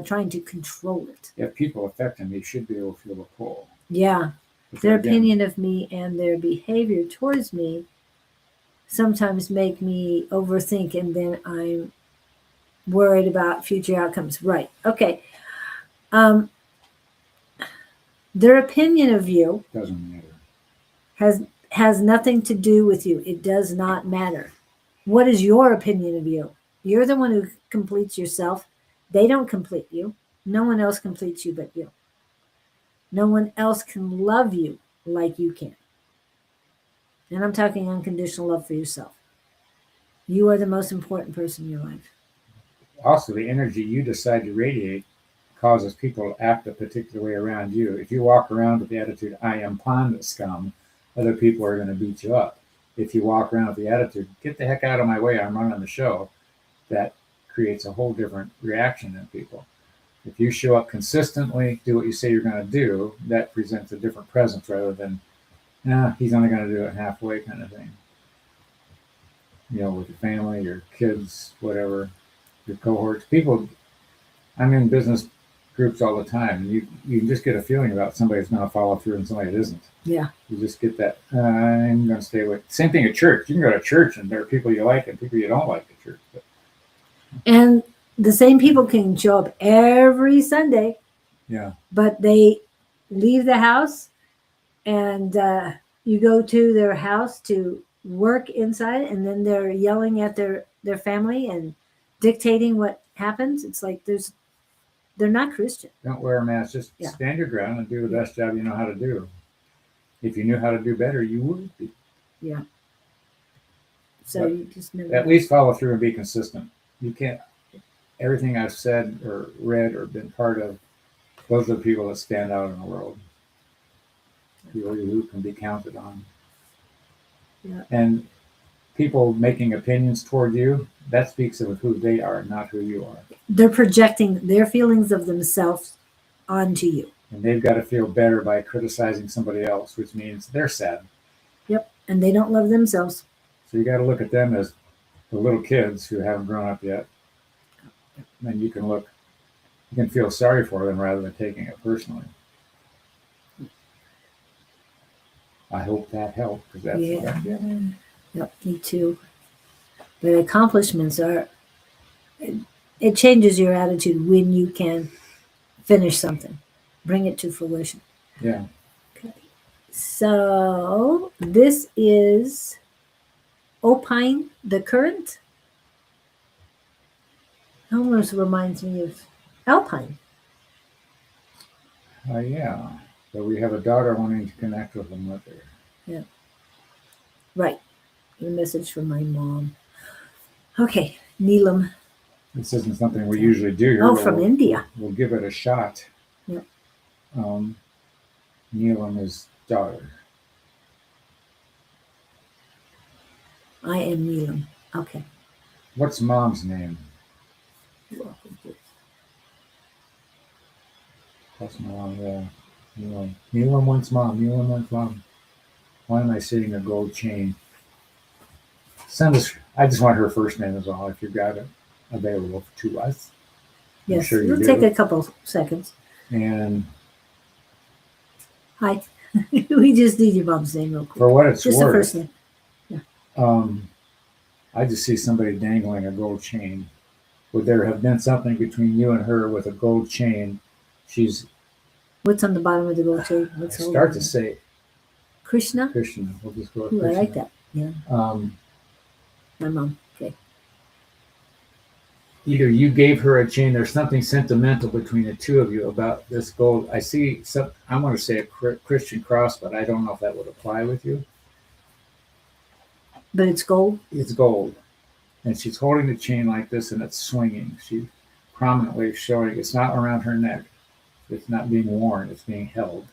trying to control it. If people affect me, you should be able to feel the pull. Yeah. Their opinion of me and their behavior towards me sometimes make me overthink, and then I'm worried about future outcomes. Right. Okay. Their opinion of you doesn't matter. Has nothing to do with you. It does not matter. What is your opinion of you? You're the one who completes yourself. They don't complete you. No one else completes you but you. No one else can love you like you can. And I'm talking unconditional love for yourself. You are the most important person in your life. Also, the energy you decide to radiate causes people to act a particular way around you. If you walk around with the attitude, I am pond scum, other people are going to beat you up. If you walk around with the attitude, get the heck out of my way, I'm running the show, that creates a whole different reaction in people. If you show up consistently, do what you say you're going to do, that presents a different presence rather than, he's only going to do it halfway kind of thing. With your family, your kids, whatever. your cohorts, people. I'm in business groups all the time, and you can just get a feeling about somebody's going to follow through and somebody that isn't. Yeah. You just get that. I'm going to stay away. Same thing at church. You can go to church, and there are people you like and people you don't like at church. But And the same people can show up every Sunday, yeah, but they leave the house and you go to their house to work inside, and then they're yelling at their family and dictating what happens. It's like they're not Christian. don't wear a mask. Just Yeah. stand your ground and do the best job you know how to do. If you knew how to do better, you would be. Yeah. So But you just never at know. least follow through and be consistent. You can't. Everything I've said or read or been part of, those are the people that stand out in the world. People who can be counted on. Yeah. And people making opinions toward you, that speaks of who they are, not who you are. They're projecting their feelings of themselves onto you. And they've got to feel better by criticizing somebody else, which means they're sad. Yep. And they don't love themselves. So you got to look at them as the little kids who haven't grown up yet. And you can feel sorry for them rather than taking it personally. I hope that helped, because that's what I'm getting. Yep, me too. But accomplishments it changes your attitude when you can finish something, bring it to fruition. Yeah. Okay. So this is Opine the Current. Almost reminds me of Alpine. Yeah. So we have a daughter wanting to connect with them with her. Right. A message from my mom. Okay, Neelam. This isn't something we usually do here. Oh, from India. We'll give it a shot. Yep. Neil and his daughter. I am Neelam. Okay. What's mom's name? You're welcome. That's my mom, yeah. Neelam wants mom. Neelam wants mom. Why am I seeing a gold chain? I just want her first name is all, if you've got it available to us. Yes, sure you it'll do. take a couple seconds. And Hi. We just need your mom's name real quick. for what it's Just the worth, first name. I just see somebody dangling a gold chain. Would there have been something between you and her with a gold chain? What's on the bottom of the gold chain? What's Start to say Krishna? Krishna. We'll just go with Ooh, I Krishna. like that. Yeah, my mom. Okay. Either you gave her a chain, there's something sentimental between the two of you about this gold. I see some, I want to say a Christian cross, but I don't know if that would apply with you. But it's gold? It's gold. And she's holding the chain like this and it's swinging. She's prominently showing it's not around her neck. It's not being worn, it's being held.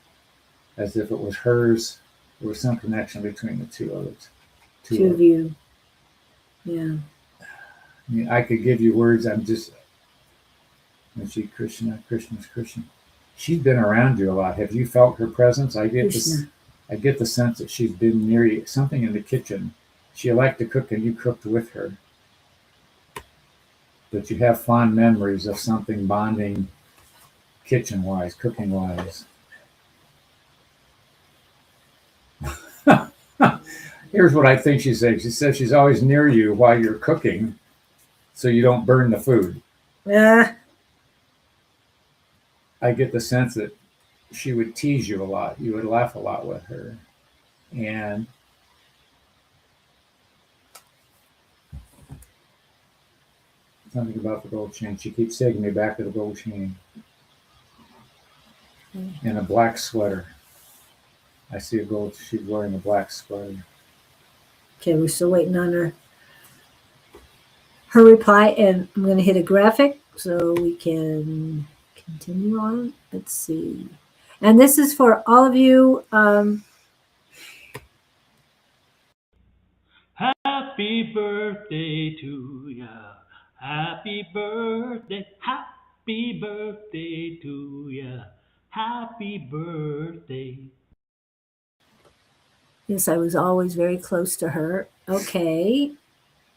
As if it was hers. There was some connection between the two of it. Two of you. Yeah. I mean, I could give you words. When she Krishna's Christian. She's been around you a lot. Have you felt her presence? I get the sense that she's been near you. Something in the kitchen. She liked to cook and you cooked with her. That you have fond memories of something bonding kitchen-wise, cooking-wise. Here's what I think she's saying. She says she's always near you while you're cooking so you don't burn the food. Yeah. I get the sense that she would tease you a lot. You would laugh a lot with her. And something about the gold chain. She keeps taking me back to the gold chain. In a black sweater. I see she's wearing a black sweater. Okay, we're still waiting on her reply, and I'm going to hit a graphic so we can continue on. Let's see. And this is for all of you. Happy birthday to ya. Happy birthday to ya. Happy birthday. Yes, I was always very close to her. Okay.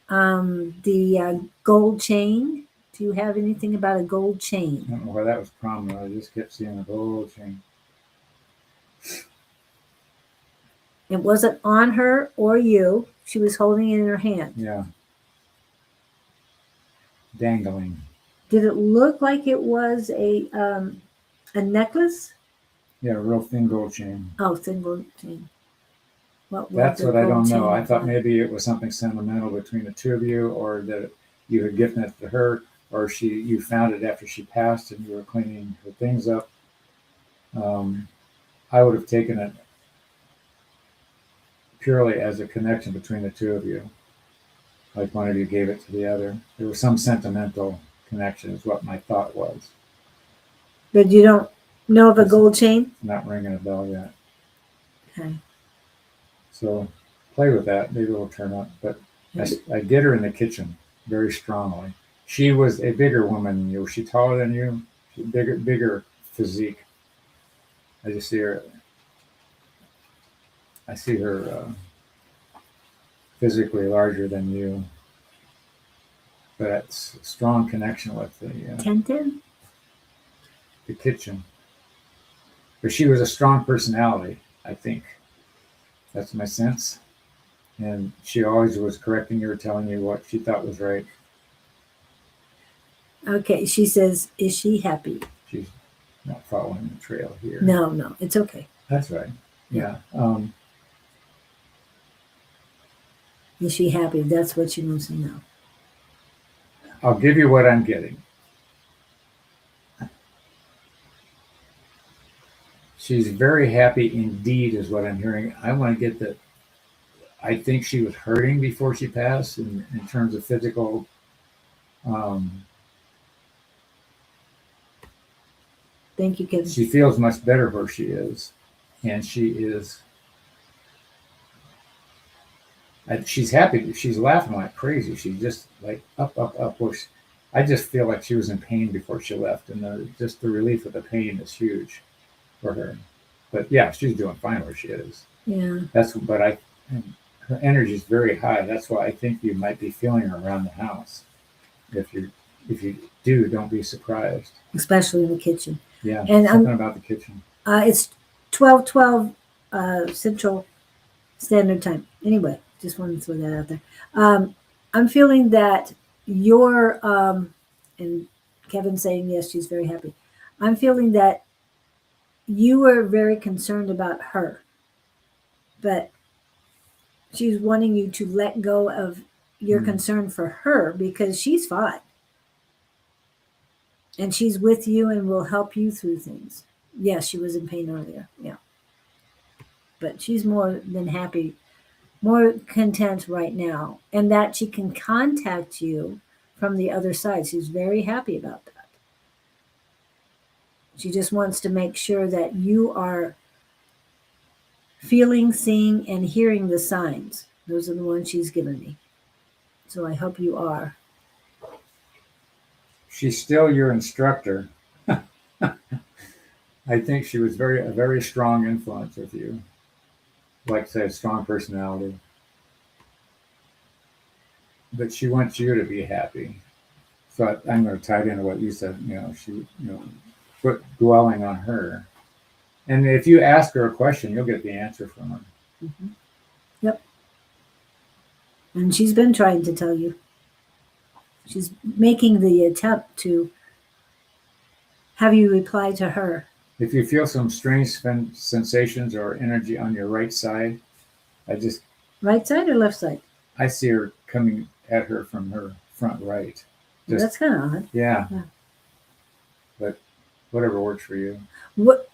The gold chain Do you have anything about a gold I chain? don't know why that was prominent. I just kept seeing the gold chain. It wasn't on her or you. She was holding it in her hand. Yeah. Dangling. Did it look like it was a necklace? Yeah, a real thin gold chain. Oh, thin gold chain. What would That's the what I gold don't know. chain I thought imply? maybe it was something sentimental between the two of you, or that you had given it to her, or you found it after she passed and you were cleaning her things up. I would have taken it purely as a connection between the two of you, like one of you gave it to the other. There was some sentimental connection, is what my thought was. But you don't know of a It's gold chain? not ringing a bell yet. Okay. So play with that. Maybe it'll turn up. But I get her in the kitchen very strongly. She was a bigger woman than you. Was she taller than you? She bigger physique. I just see her. I see her physically larger than you, but it's a strong connection with the 10-10? kitchen. But she was a strong personality, I think. That's my sense. And she always was correcting you or telling you what she thought was right. Okay. She says, is she happy? She's not following the trail here. No, it's okay. That's right. Yeah. Is she happy? That's what she wants to know. I'll give you what I'm getting. She's very happy indeed, is what I'm hearing. I want to get that. I think she was hurting before she passed in terms of physical. Thank you, Kevin. She feels much better where she is. And she is. She's happy. She's laughing like crazy. She's just like up. I just feel like she was in pain before she left. And just the relief of the pain is huge for her. But yeah, she's doing fine where she is. Yeah. Her energy is very high. That's why I think you might be feeling her around the house. If you do, don't be surprised. Especially in the kitchen. Yeah, And something about the kitchen. It's 12:12 Central Standard Time. Anyway, just wanted to throw that out there. I'm feeling that you're, and Kevin's saying yes, she's very happy. I'm feeling that you were very concerned about her, but she's wanting you to let go of your concern for her because she's fine. And she's with you and will help you through things. Yes, she was in pain earlier. Yeah. But she's more than happy, more content right now, and that she can contact you from the other side. She's very happy about that. She just wants to make sure that you are feeling, seeing, and hearing the signs. Those are the ones she's given me. So I hope you are. She's still your instructor. I think she was a very strong influence with you. Like I said, strong personality. But she wants you to be happy. So I'm going to tie it into what you said. Quit dwelling on her. And if you ask her a question, you'll get the answer from her. Mm-hmm. Yep. And she's been trying to tell you. She's making the attempt to have you reply to her. If you feel some strange sensations or energy on your right side, Right side or left side? I see her coming at her from her front right. That's kind of odd. Yeah. Yeah. But whatever works for you. What?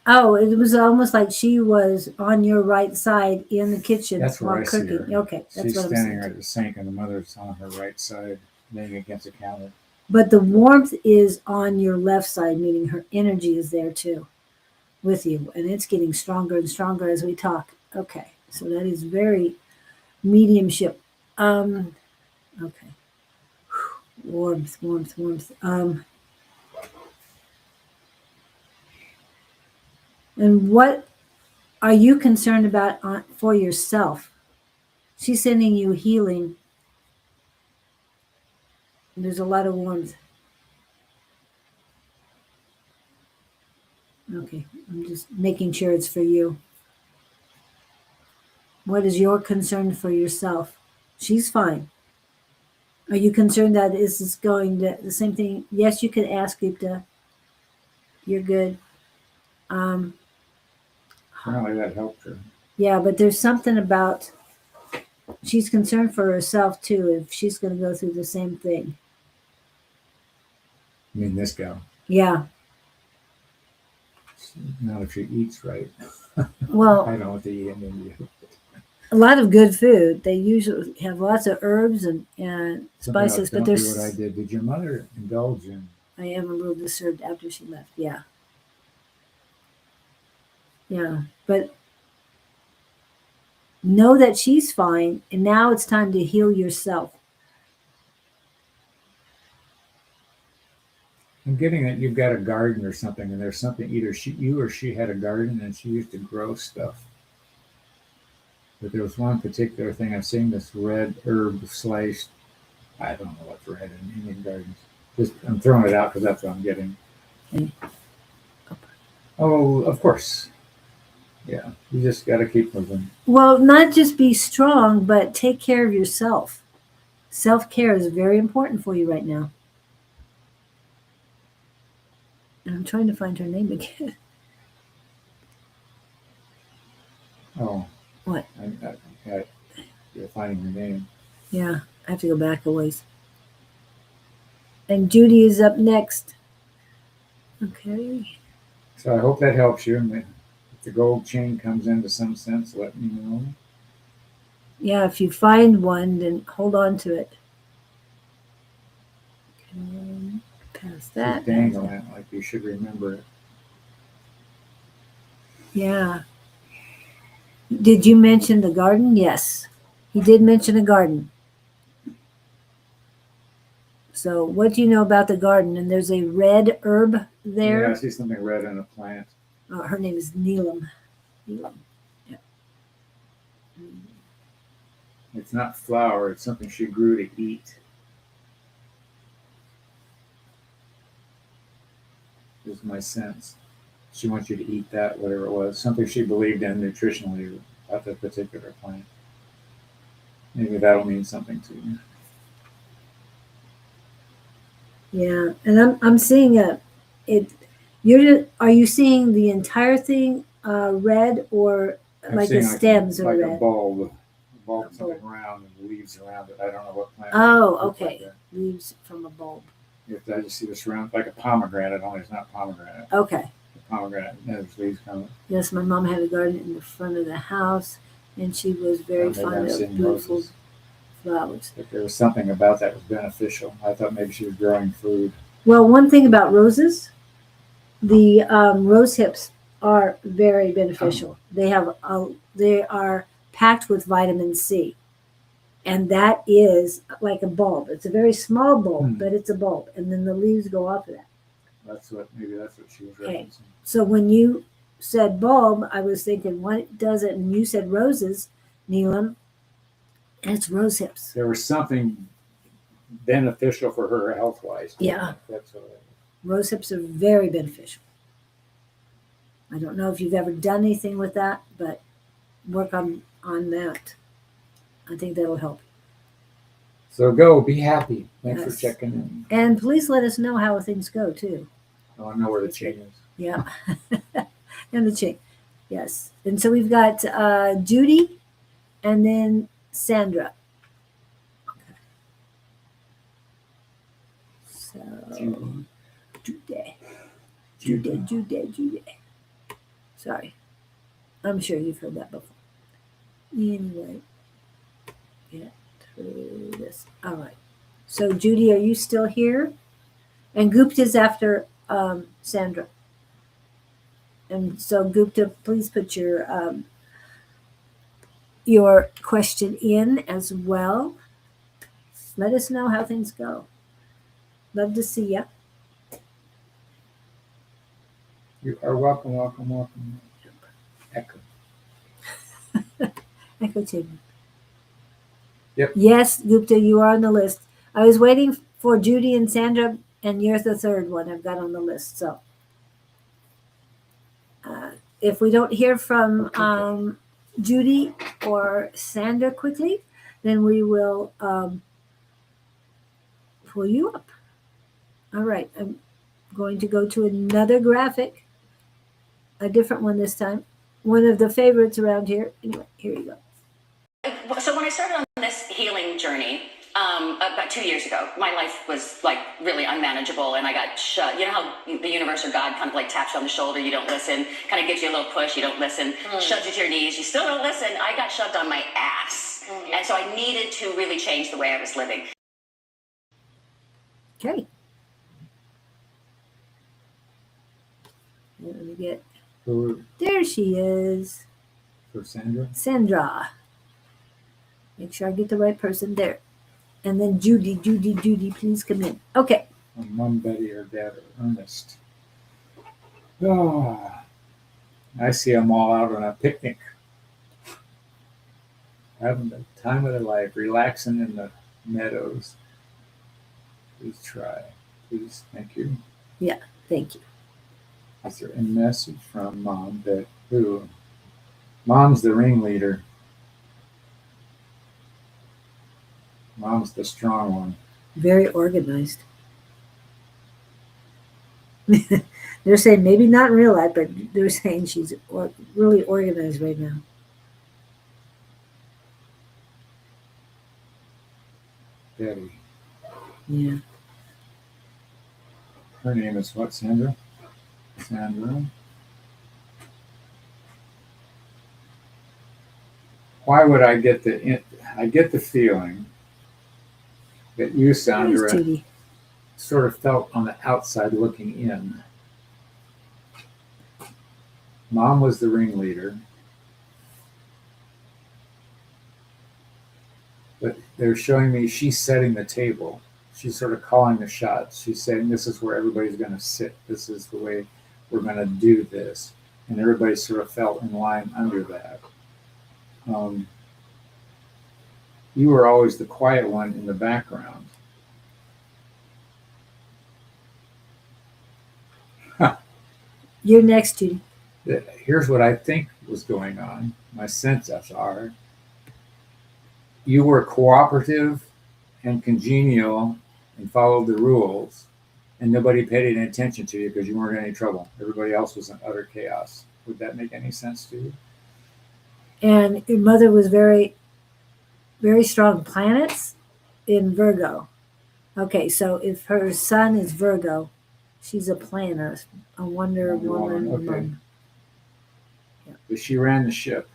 Oh, it was almost like she was on your right side in the kitchen That's where while I see cooking. her. Okay, that's She's what I'm standing saying. at the sink, and the mother's on her right side, laying against the counter. But the warmth is on your left side, meaning her energy is there too, with you, and it's getting stronger and stronger as we talk. Okay, so that is very mediumship. Okay, warmth. And what are you concerned about for yourself? She's sending you healing There's a lot of warmth. Okay, I'm just making sure it's for you. What is your concern for yourself? She's fine. Are you concerned that is this going to the same thing? Yes, you can ask Gupta. You're good. Um, Apparently that helped her. yeah, but there's something about she's concerned for herself too if she's going to go through the same thing. I mean, this gal. Yeah. Not if she eats right. I Well, don't know what to eat in India. a lot of good food. They usually have lots of herbs and Something else, spices, but don't do there's. what I did. Did your mother indulge in? I am a little disturbed after she left. Yeah. Yeah. But know that she's fine, and now it's time to heal yourself. I'm getting that you've got a garden or something, and there's something either you or she had a garden and she used to grow stuff. But there was one particular thing I've seen this red herb sliced. I don't know what's red in Indian gardens. Just I'm throwing it out because that's what I'm getting. Okay. Oh, of course. Yeah, you just got to keep moving. Well, not just be strong, but take care of yourself. Self care is very important for you right now. And I'm trying to find her name again. Oh, What? You're finding your name. Yeah, I have to go back a ways. And Judy is up next. Okay. So I hope that helps you. And if the gold chain comes into some sense, let me know. Yeah, if you find one, then hold on to it. Okay. Past that. She's dangling it like you should remember it. Yeah. Did you mention the garden? Yes. He did mention a garden. So what do you know about the garden? And there's a red herb there. Yeah, I see something red in a plant. Her name is Neelam. Neelam. Yeah. It's not flour, it's something she grew to eat. Is my sense. She wants you to eat that, whatever it was. Something she believed in nutritionally about that particular plant. Maybe that'll mean something to you. Yeah, and I'm seeing it. Are you seeing the entire thing red or I'm like the seeing stems are like red? a bulb something round and leaves around it. I don't know what plant. Oh, it looks okay. like Leaves from a bulb. that. I just see this round like a pomegranate, only it's not pomegranate. Okay. The pomegranate has leaves coming. Yes, my mom had a garden in the front of the house, and she was very Maybe fond I'm of seeing beautiful roses. flowers. But there was something about that was beneficial. I thought maybe she was growing food. Well, one thing about roses, the rose hips are very beneficial. They are packed with vitamin C, and that is like a bulb. It's a very small bulb, but it's a bulb, and then the leaves go off of that. Maybe that's what she was Okay. referencing. So when you said bulb, I was thinking, what does it? And you said roses, Neelam, and it's rose hips. There was something beneficial for her health wise. Yeah. That's what Rose hips are very beneficial. I don't know if you've ever done anything with that, but work on that. I think that'll help. So go, be happy. Thanks for Yes. checking in. And please let us know how things go too. Oh, I know where the chain is. Yeah. And the chain. Yes. And so we've got Judy and then Sandra. Okay. So Judy. Sorry. I'm sure you've heard that before. Anyway. Get through this. All right. So Judy, are you still here? And Gupta's after Sandra. And so Gupta, please put your question in as well. Let us know how things go. Love to see ya. You are welcome. Echo. Echo chamber. Yep. Yes, Gupta, you are on the list. I was waiting for Judy and Sandra, and you're the third one I've got on the list. So if we don't hear from Judy or Sandra quickly, then we will pull you up. All right, I'm going to go to another graphic, a different one this time. One of the favorites around here. Anyway, here you go. So when I started on this healing journey about 2 years ago, my life was like really unmanageable, and I got shut. You know how the universe or God kind of like taps you on the shoulder, you don't listen, kind of gives you a little push, you don't listen, shoves you to your knees, you still don't listen. I got shoved on my ass, and so I needed to really change the way I was living. Okay. Let me get. There she is. For Sandra? Sandra. Make sure I get the right person there. And then Judy, please come in. Okay. Mom Betty or Dad Ernest. Oh, I see them all out on a picnic, having the time of their life, relaxing in the meadows. Please try. Please, thank you. Yeah, thank you. Is there a message from Mom that who? Mom's the ringleader. Mom's the strong one. Very organized. They're saying maybe not in real life, but they're saying she's really organized right now. Betty. Yeah. Her name is what, Sandra? Sandra. Why would I get the feeling that you, Sandra, sort of felt on the outside looking in. Mom was the ringleader, but they're showing me she's setting the table. She's sort of calling the shots. She's saying, this is where everybody's going to sit. This is the way we're going to do this. And everybody sort of fell in line under that. You were always the quiet one in the background. You're next, Judy. Here's what I think was going on. My senses are you were cooperative and congenial and followed the rules, and nobody paid any attention to you because you weren't in any trouble. Everybody else was in utter chaos. Would that make any sense to you? And your mother was very, very strong planets in Virgo. Okay, so if her sun is Virgo, she's a planner, a Wonder Woman. Okay. Yeah. But she ran the ship.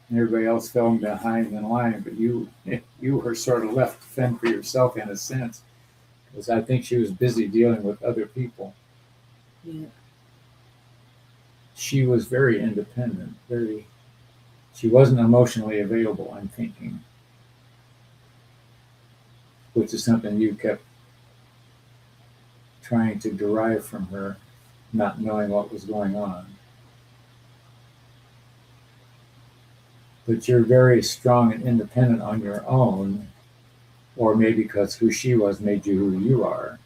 And everybody else fell behind in line, but you were sort of left to fend for yourself in a sense, because I think she was busy dealing with other people. Yeah. She was very independent. She wasn't emotionally available, I'm thinking, which is something you kept trying to derive from her, not knowing what was going on. But you're very strong and independent on your own, or maybe because who she was made you who you are.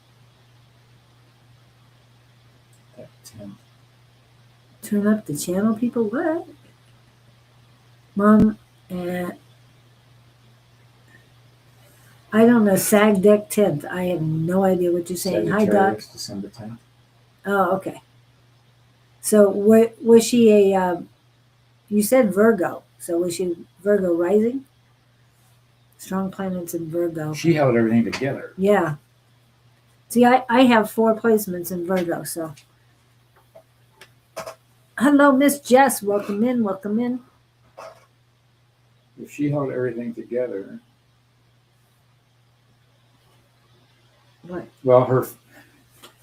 That tent. Turn up the channel, people. What? Mom, I don't know. Sag Deck 10th. I have no idea what you're saying. Hi, Doc. December 10th. Oh, okay. So was she a, you said Virgo. So was she Virgo rising? Strong planets in Virgo. She held everything together. Yeah. See, I have 4 placements in Virgo, so. Hello, Miss Jess. Welcome in. Welcome in. If she held everything together. What? Well,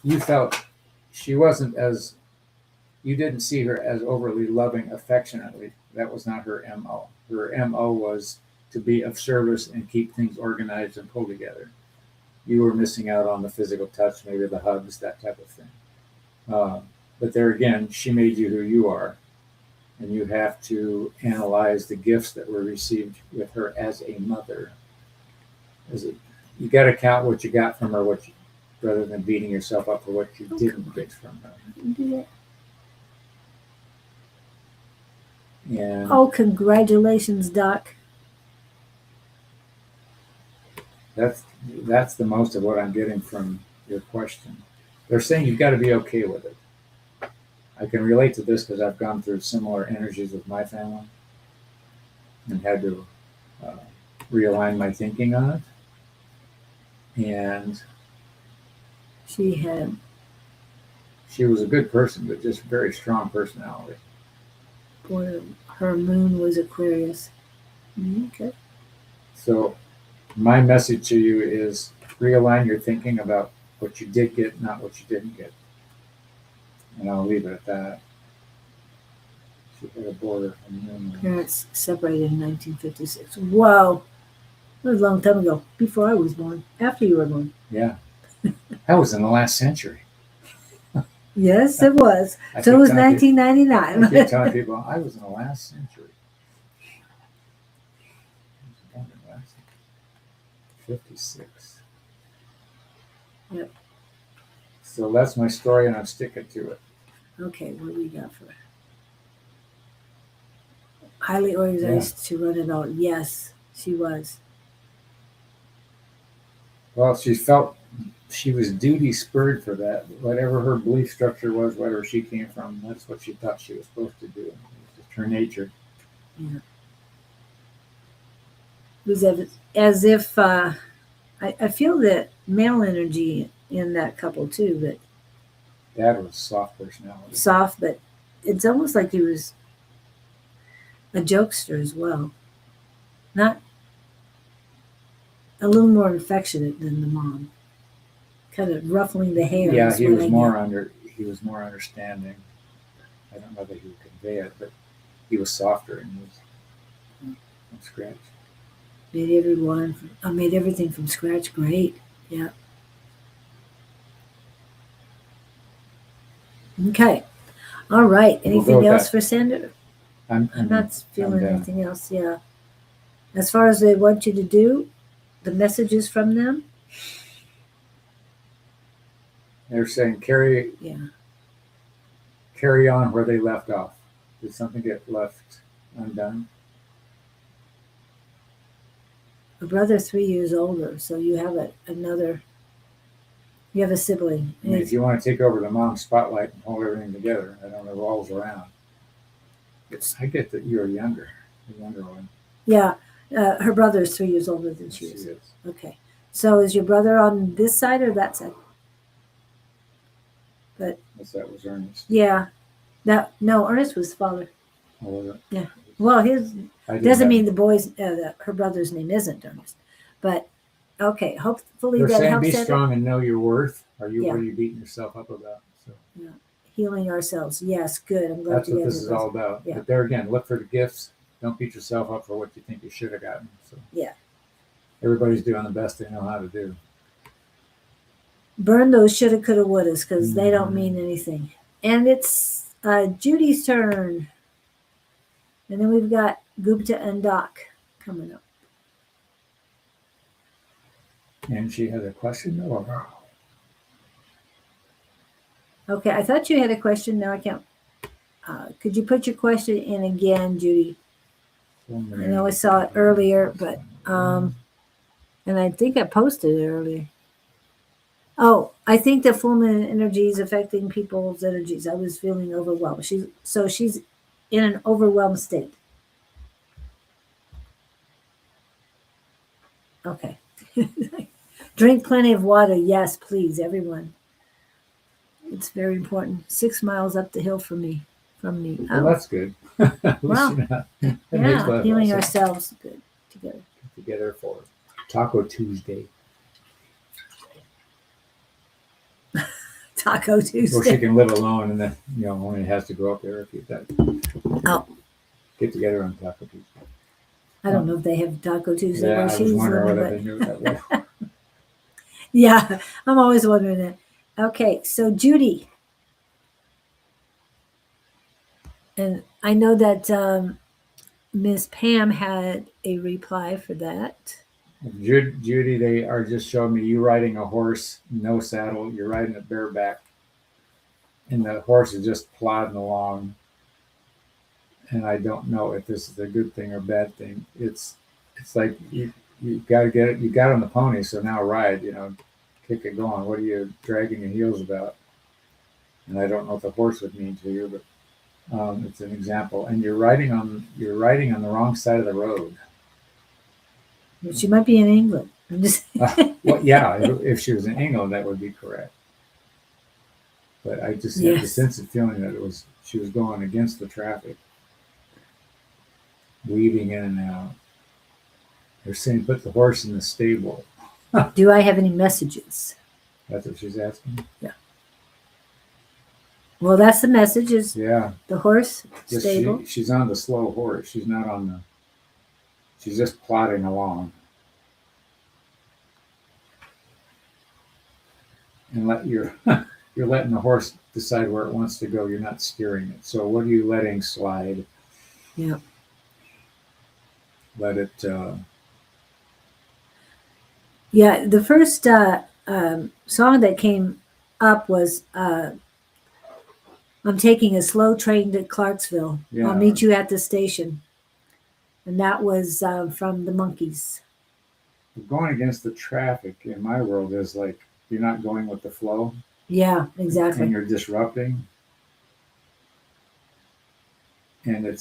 you felt she wasn't as, you didn't see her as overly loving affectionately. That was not her MO. Her MO was to be of service and keep things organized and pulled together. You were missing out on the physical touch, maybe the hugs, that type of thing. But there again, she made you who you are. And you have to analyze the gifts that were received with her as a mother. Is it? You got to count what you got from her, rather than beating yourself up for what you didn't get from her. Do that. And Oh, congratulations, Doc. that's the most of what I'm getting from your question. They're saying you've got to be okay with it. I can relate to this because I've gone through similar energies with my family and had to uh, realign my thinking on it. And She had, she was a good person, but just very strong personality. boy, her moon was Aquarius. Okay. So my message to you is realign your thinking about what you did get, not what you didn't get. And I'll leave it at that. She had a border. Parents separated in 1956. Whoa. That was a long time ago. Before I was born. After you were born. Yeah. That was in the last century. Yes, it was. I So it keep was telling people- 1999. I keep telling people I was in the last century. 56. Yep. So that's my story, and I'm sticking to it. Okay, what do we got for highly organized to run it all? Yes, she was. Well, she felt she was duty spurred for that. Whatever her belief structure was, whatever she came from, that's what she thought she was supposed to do. It was just her nature. Yeah. It was as if I feel that male energy in that couple too, but Dad was soft personality. soft, but it's almost like he was a jokester as well. Not a little more affectionate than the mom. Kind of ruffling the hair. Yeah, is he what was I more get. he was more understanding. I don't know that he would convey it, but he was softer and he was from scratch. Made made everything from scratch. Great. Yeah. Okay. All right. We'll go Anything with else that. for Sandra? I'm not feeling done. anything else. Yeah. As far as they want you to do, the messages from them. They're saying carry on where they left off. Did something get left undone? A brother 3 years older, so you have you have a sibling. I mean, if you want to take over the mom's spotlight and hold everything together, I don't know revolves around. I get that you're younger, the younger one. Yeah, her brother is 3 years older than she is. Is. Okay, so is your brother on this side or that side? But That was Ernest. yeah, no, Ernest was father. Oh, was it? Yeah. Well, his doesn't mean the boy's her brother's name isn't Ernest, but okay. Hopefully They're that saying helps. be Sandra. strong and know your worth. What Yeah. are you beating yourself up about? So Yeah. Healing ourselves. Yes, good. I'm glad that's you what guys this is are all about. Yeah. But there again, look for the gifts. Don't beat yourself up for what you think you should have gotten. So Yeah. everybody's doing the best they know how to do. Burn those shoulda, coulda, wouldas because they don't Mhm. mean anything. And it's Judy's turn. And then we've got Gupta and Doc coming up. And she had a question. Or Okay, I thought you had a question. Now I can't. Could you put your question in again, Judy? I know I saw it earlier, but and I think I posted it earlier. Oh, I think the full moon energy is affecting people's energies. I was feeling overwhelmed. She's in an overwhelmed state. Okay. Drink plenty of water. Yes, please, everyone. It's very important. 6 miles up the hill from me. well, that's good. At least Wow. you're not- that makes Yeah, life healing awesome. ourselves good together. Together for Taco Tuesday. Taco Or she Tuesday. can live alone and then only has to go up there if you Oh, get together on Taco Tuesday. I don't know if they have Taco Tuesday Yeah, where I was she's wondering living, whether but they knew that way. yeah, I'm always wondering that. Okay, so Judy, and I know that Miss Pam had a reply for that. Judy, they are just showing me you riding a horse, no saddle. You're riding it bareback, and the horse is just plodding along. And I don't know if this is a good thing or bad thing. It's like you got to get it. You got on the pony, so now ride. Kick it going. What are you dragging your heels about? And I don't know if the horse would mean to you, but it's an example. And you're riding on the wrong side of the road. She might be in England. I'm just Well, yeah, if she was in England, that would be correct. But I just had the Yes. sense of feeling that she was going against the traffic, weaving in and out. They're saying put the horse in the stable. Do I have any messages? That's what she's asking. Well, that's the message is Yeah, the horse just stable. she's on the slow horse. She's not on the. She's just plodding along. And you're letting the horse decide where it wants to go. You're not steering it. So what are you letting slide? Yeah. Let it. Yeah, the first song that came up was I'm taking a slow train to Clarksville. Yeah. I'll meet you at the station. And that was from the Monkees. Going against the traffic in my world is like you're not going with the flow. Yeah, And exactly. you're disrupting. And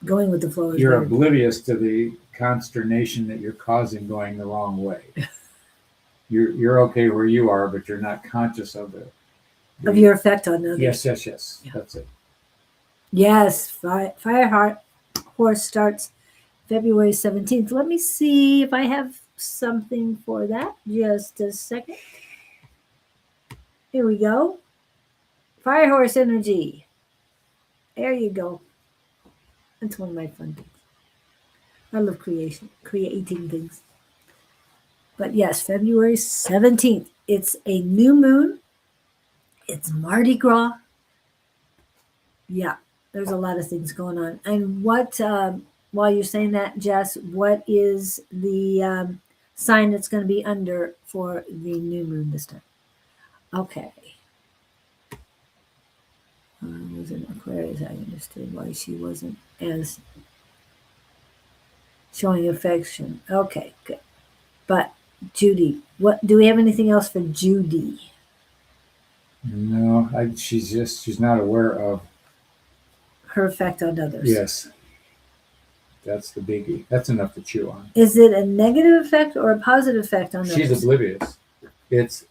Going with the flow is you're weird. oblivious to the consternation that you're causing going the wrong way. You're okay where you are, but you're not conscious of it. Of your effect on others. Yes. Yeah. That's it. Yes, Fire Horse starts February 17th. Let me see if I have something for that. Just a second. Here we go. Fire Horse energy. There you go. That's one of my fun things. I love creating things. But yes, February 17th. It's a new moon. It's Mardi Gras. Yeah, there's a lot of things going on. And what, while you're saying that, Jess, what is the sign that's going to be under for the new moon this time? Okay. I was in Aquarius. I understood why she wasn't as showing affection. Okay, good. But Judy, what do we have anything else for Judy? No, she's not aware of. Her effect on others. Yes. That's the biggie. That's enough to chew on. Is it a negative effect or a positive effect on She's others? oblivious. It's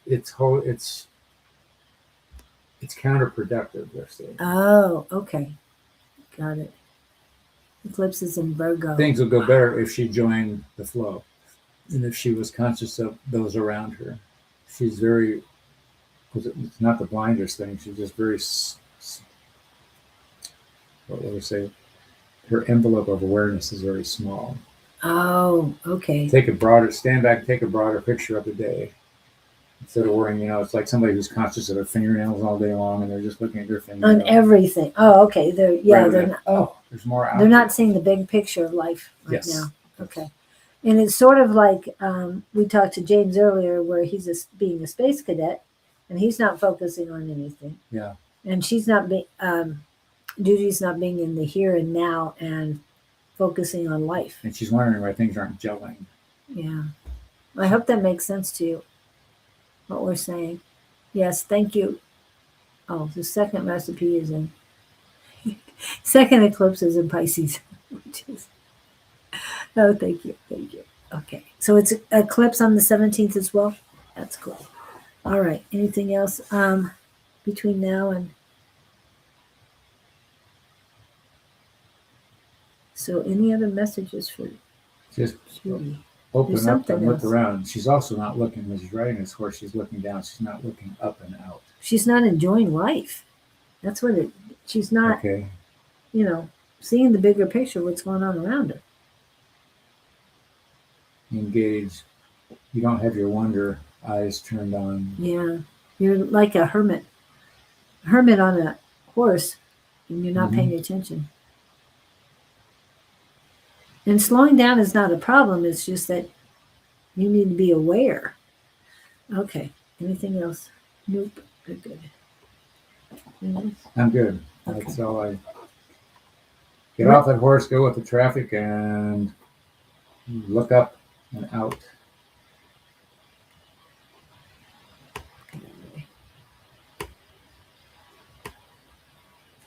counterproductive, they're saying. Oh, okay. Got it. Eclipses in Virgo. Things will go better if she joined the flow and if she was conscious of those around her. She's very, it's not the blinders thing, she's just very, what would I say? Her envelope of awareness is very small. Oh, okay. Stand back, take a broader picture of the day. Instead of worrying, it's like somebody who's conscious of their fingernails all day long and they're just looking at their fingernails. On everything. Oh, okay. They're not. There's more out They're there. not seeing the big picture of life right Yes. now. Okay. And it's sort of like we talked to James earlier, where he's being a space cadet, and he's not focusing on anything. Yeah. And she's not being. Judy's not being in the here and now and focusing on life. And she's wondering why things aren't gelling. Yeah. I hope that makes sense to you, what we're saying. Yes, thank you. Oh, the second recipe is in. Second eclipse is in Pisces. Oh, thank you. Thank you. Okay. So it's eclipse on the 17th as well? That's cool. All right. Anything else between now and... So any other messages for Just Judy? open There's up something and look else. around. She's also not looking, when she's riding this horse, she's looking down. She's not looking up and out. She's not enjoying life. That's what she's not, Okay. seeing the bigger picture, what's going on around her. Engage. You don't have your wonder eyes turned on. Yeah. You're like a hermit on a horse, and you're not Mhm. paying attention. And slowing down is not a problem. It's just that You need to be aware. Okay. Anything else? Nope. Good. Good. Anything else? I'm good. Okay. That's all I get off that horse, go with the traffic, and look up and out.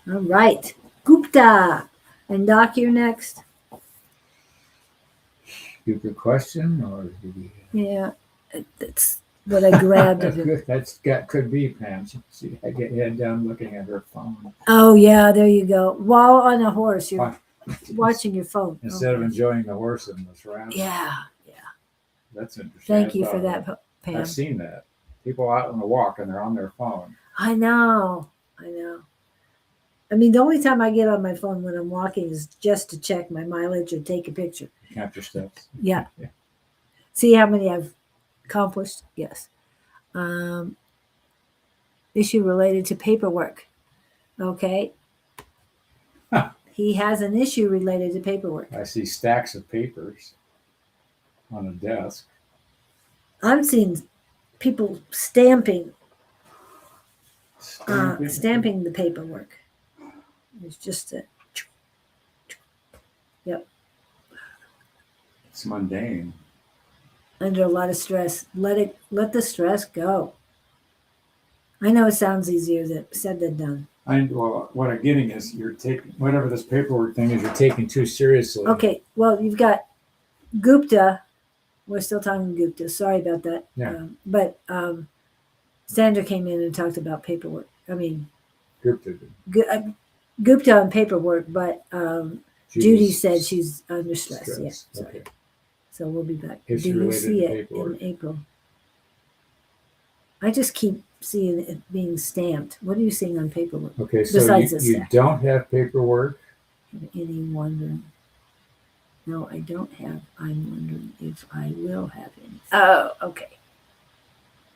All right. Gupta. And Doc, you're next. Good question, or Yeah. That's what I grabbed of it. could be Pam. She I get head down looking at her phone Oh, yeah. There you go. While on a horse, you're watching your phone. instead of Okay. enjoying the horse and the surroundings. Yeah. That's interesting. Thank I you for thought that, Pam. I've seen that. People out on a walk and they're on their phone. I know. I mean, the only time I get on my phone when I'm walking is just to check my mileage or take a picture. Count your steps. Yeah. See how many I've accomplished. Yes. Issue related to paperwork. Okay. Huh. He has an issue related to paperwork. I see stacks of papers on a desk. I'm seeing people stamping the paperwork. It's just It's mundane. under a lot of stress. Let the stress go. I know it sounds easier said than done. Well, what I'm getting is you're taking whatever this paperwork thing is. You're taking too seriously. Okay, well, you've got Gupta. We're still talking Gupta. Sorry about that. Yeah. But Sandra came in and talked about paperwork. I mean, Gupta. Gupta on paperwork, but Judy said she's under stress. Stress. Yeah, sorry. Okay. So we'll be back. Issue Do you related see to it paperwork. in April? I just keep seeing it being stamped. What are you seeing on paperwork? Okay, so Besides the you stack. don't have paperwork. Any wondering? No, I don't have. I'm wondering if I will have any. Oh, okay.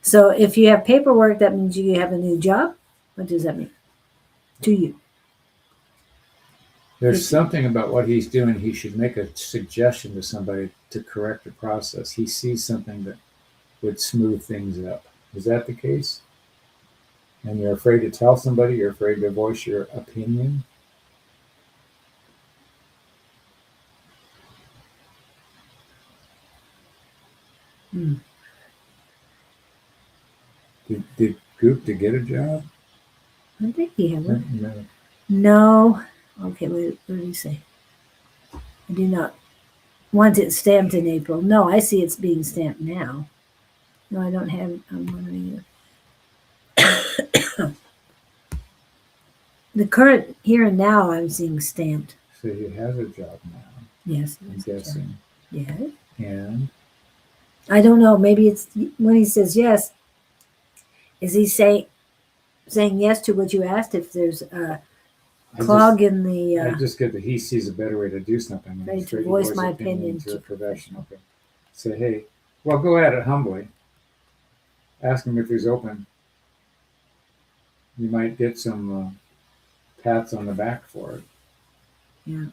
So if you have paperwork, that means you have a new job? What does that mean to you? There's something about what he's doing. He should make a suggestion to somebody to correct the process. He sees something that would smooth things up. Is that the case? And you're afraid to tell somebody, you're afraid to voice your opinion. Did Gupta get a job? I think he had one. No. No. Okay, what did he say? I do not want it stamped in April. No, I see it's being stamped now. No, I don't have. I'm wondering. The current here and now, I'm seeing stamped. So he has a job now, Yes. I'm guessing. Yes. And I don't know. Maybe it's when he says yes. Is he saying yes to what you asked? If there's a clog in the. I just get that he sees a better way to do something. and Ready he's to afraid voice my opinion to a to professional. Okay. Say, hey, well, go at it humbly. Ask him if he's open. You might get some pats on the back for it. Yeah.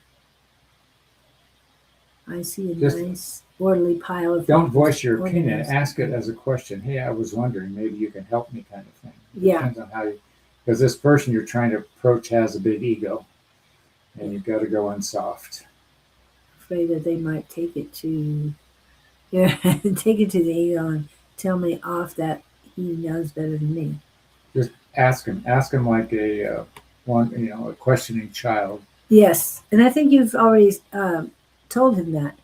I see a Just nice orderly pile of. Don't voice your opinion. organized. Ask it as a question. Hey, I was wondering, maybe you can help me, kind of thing. Yeah. Depends on how you, because this person you're trying to approach has a big ego, and you've got to go in soft. Afraid that they might take it to, take it to the ego and tell me off that he knows better than me. Just ask him. Ask him like a questioning child. Yes, and I think you've already told him that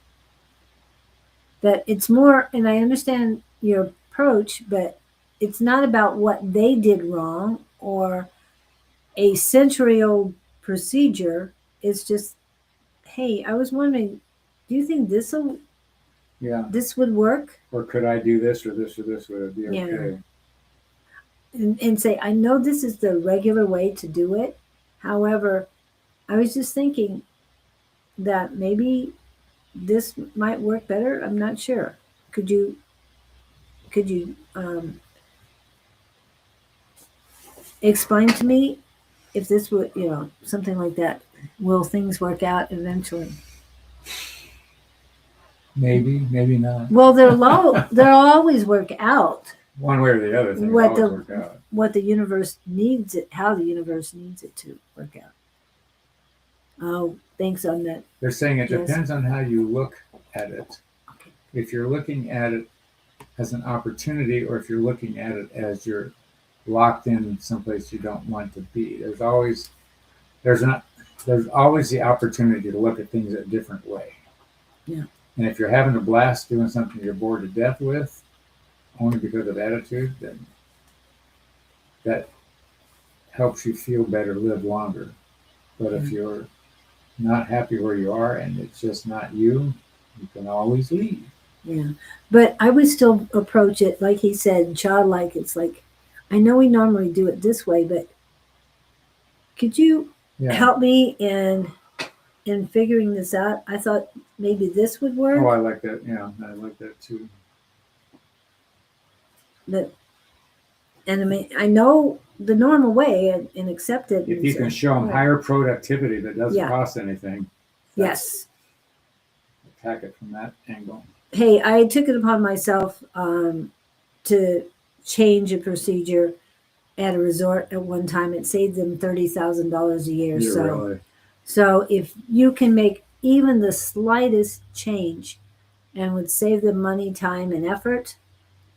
it's more. And I understand your approach, but it's not about what they did wrong or a century-old procedure. It's just, hey, I was wondering, do you think this would work? Or could I do this or this or this? Would it be Yeah. okay? And say, I know this is the regular way to do it. However, I was just thinking that maybe this might work better. I'm not sure. Could you explain to me if this would, something like that? Will things work out eventually? Maybe, maybe not. Well, they'll always work out One way or the other, things what always work out. the universe needs it, how the universe needs it to work out. Oh, thanks on that. They're saying it Yes. depends on how you look at it. Okay. If you're looking at it as an opportunity, or if you're looking at it as you're locked in someplace you don't want to be, there's always the opportunity to look at things a different way. Yeah. And if you're having a blast doing something you're bored to death with, only because of attitude, then that helps you feel better, live longer. But if you're not happy where you are and it's just not you, you can always leave. Yeah. But I would still approach it, like he said, childlike. It's like, I know we normally do it this way, but could you Yeah. help me in figuring this out? I thought maybe this would work. Oh, I like that. Yeah, I like that too. But, and I mean, I know the normal way and accept it. If you can show them higher productivity that doesn't Yeah. cost anything, Yes. attack it from that angle. Hey, I took it upon myself to change a procedure at a resort at one time. It saved them $30,000 a year. Yeah, So, really. so if you can make even the slightest change and would save them money, time, and effort,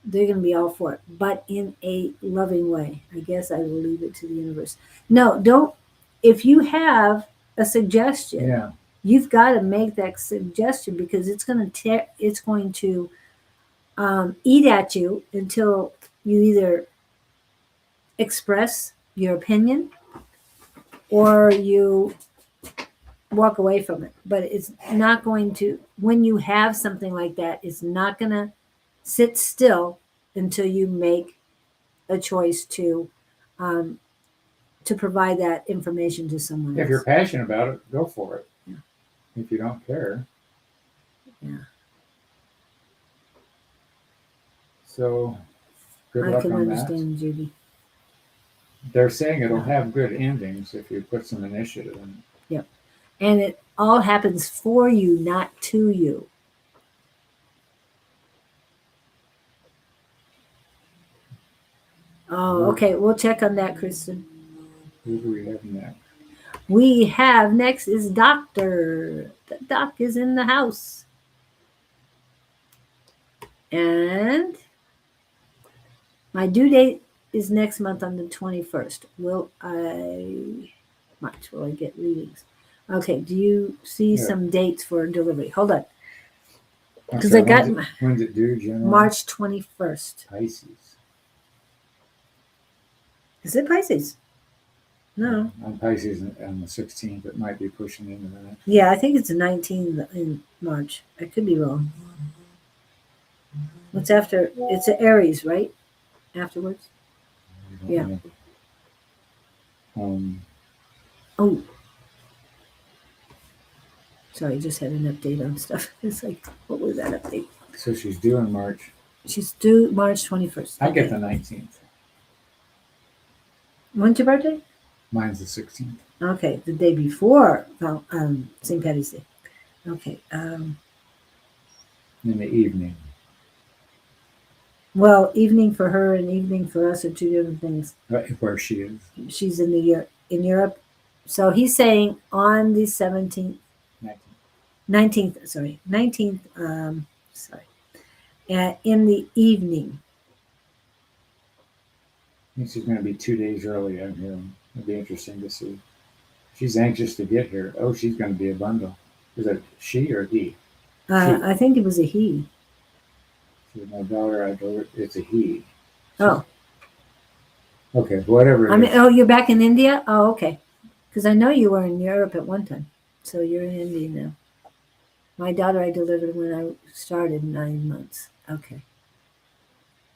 they're going to be all for it, but in a loving way. I guess I will leave it to the universe. No, don't. If you have a suggestion, Yeah. you've got to make that suggestion, because it's going to eat at you until you either express your opinion or you walk away from it. But it's not going to, when you have something like that, it's not going to sit still until you make a choice to provide that information to someone else. If you're passionate about it, go for it. Yeah. If you don't care. Yeah. So, good I luck can on that. understand, Judy. They're saying it'll have good endings if you put some initiative in it. And it all happens for you, not to you. Oh, okay. We'll check on that, Kristen. Who do we have next? We have next is Doctor. The doc is in the house. And my due date is next month on the 21st. Will I get readings? Okay, do you see Yeah. some dates for delivery? Hold on. I'm 'Cause sorry, I got when's it due, General? March 21st. Pisces. Is it Pisces? No. I'm Pisces on the 16th. It might be pushing into that. Yeah, I think it's the 19th in March. I could be wrong. What's after? It's a Aries, right? Afterwards? I don't Yeah. know. Oh. Sorry, just had an update on stuff. It's like, what was that update? So she's due in March. She's due March 21st. I get the 19th. When's your birthday? Mine's the 16th. Okay, the day before St. Patty's Day. Okay. In the evening. Well, evening for her and evening for us are two different things. Right where she is. She's in Europe. So he's saying on the 19th, in the evening. I think she's going to be 2 days early. I'm hearing. It'll be interesting to see. She's anxious to get here. Oh, she's going to be a bundle. Is it she or he? I think it was a he. She's my daughter. It's a he. Oh. Okay, whatever. You're back in India? Oh, okay. Because I know you were in Europe at one time. So you're in India now. My daughter I delivered when I started 9 months. Okay.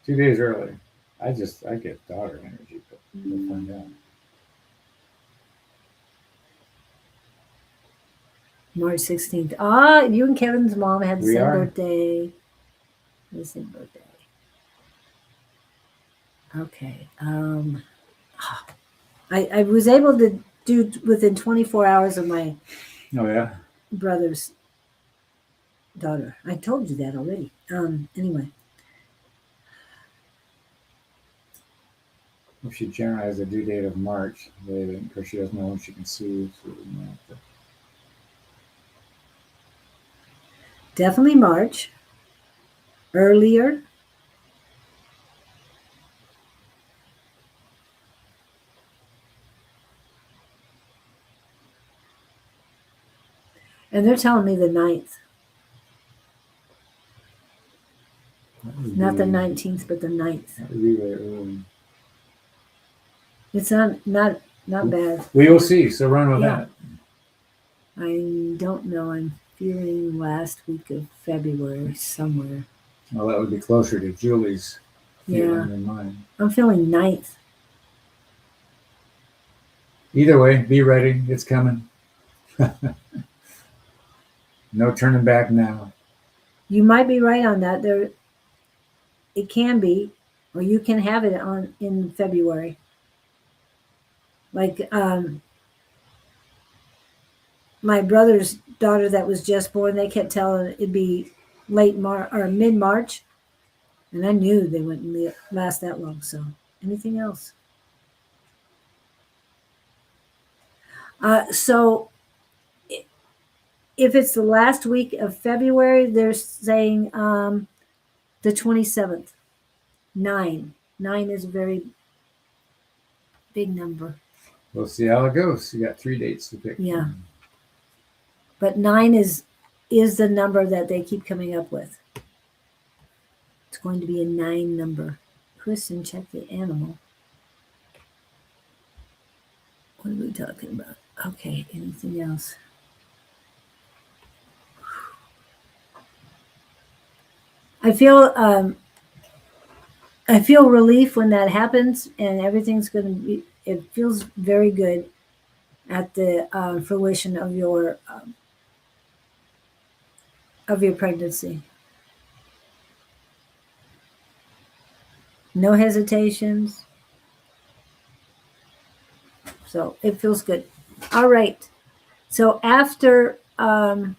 2 days early. I get daughter energy, but we'll find out. March 16th. Ah, you and Kevin's mom had the We same are. birthday. The same birthday. Okay. I was able to do within 24 hours of my Oh, yeah? brother's daughter. I told you that already. Anyway, If she generally has a due date of March, because she doesn't know when she can see. So definitely March. Earlier. And they're telling me the 9th. Not the 19th, but the 9th. That would be very early. It's not bad. We will see. So run with Yeah. that. I don't know. I'm feeling last week of February somewhere. Well, that would be closer to Julie's Yeah. feeling than mine. I'm feeling 9th. Either way, be ready. It's coming. No turning back now. You might be right on that. It can be, or you can have it in February. Like my brother's daughter that was just born, they kept telling it'd be late March or mid March, and I knew they wouldn't last that long. So, anything else? So, if it's the last week of February, they're saying the 27th. 9. 9 is a very big number. We'll see how it goes. You got 3 dates to pick. Yeah. But 9 is the number that they keep coming up with. It's going to be a 9 number. Kristen, check the animal. What are we talking about? Okay, anything else? I feel relief when that happens, and everything's going to be. It feels very good at the fruition of your pregnancy. No hesitations. So it feels good. All right. So after we'll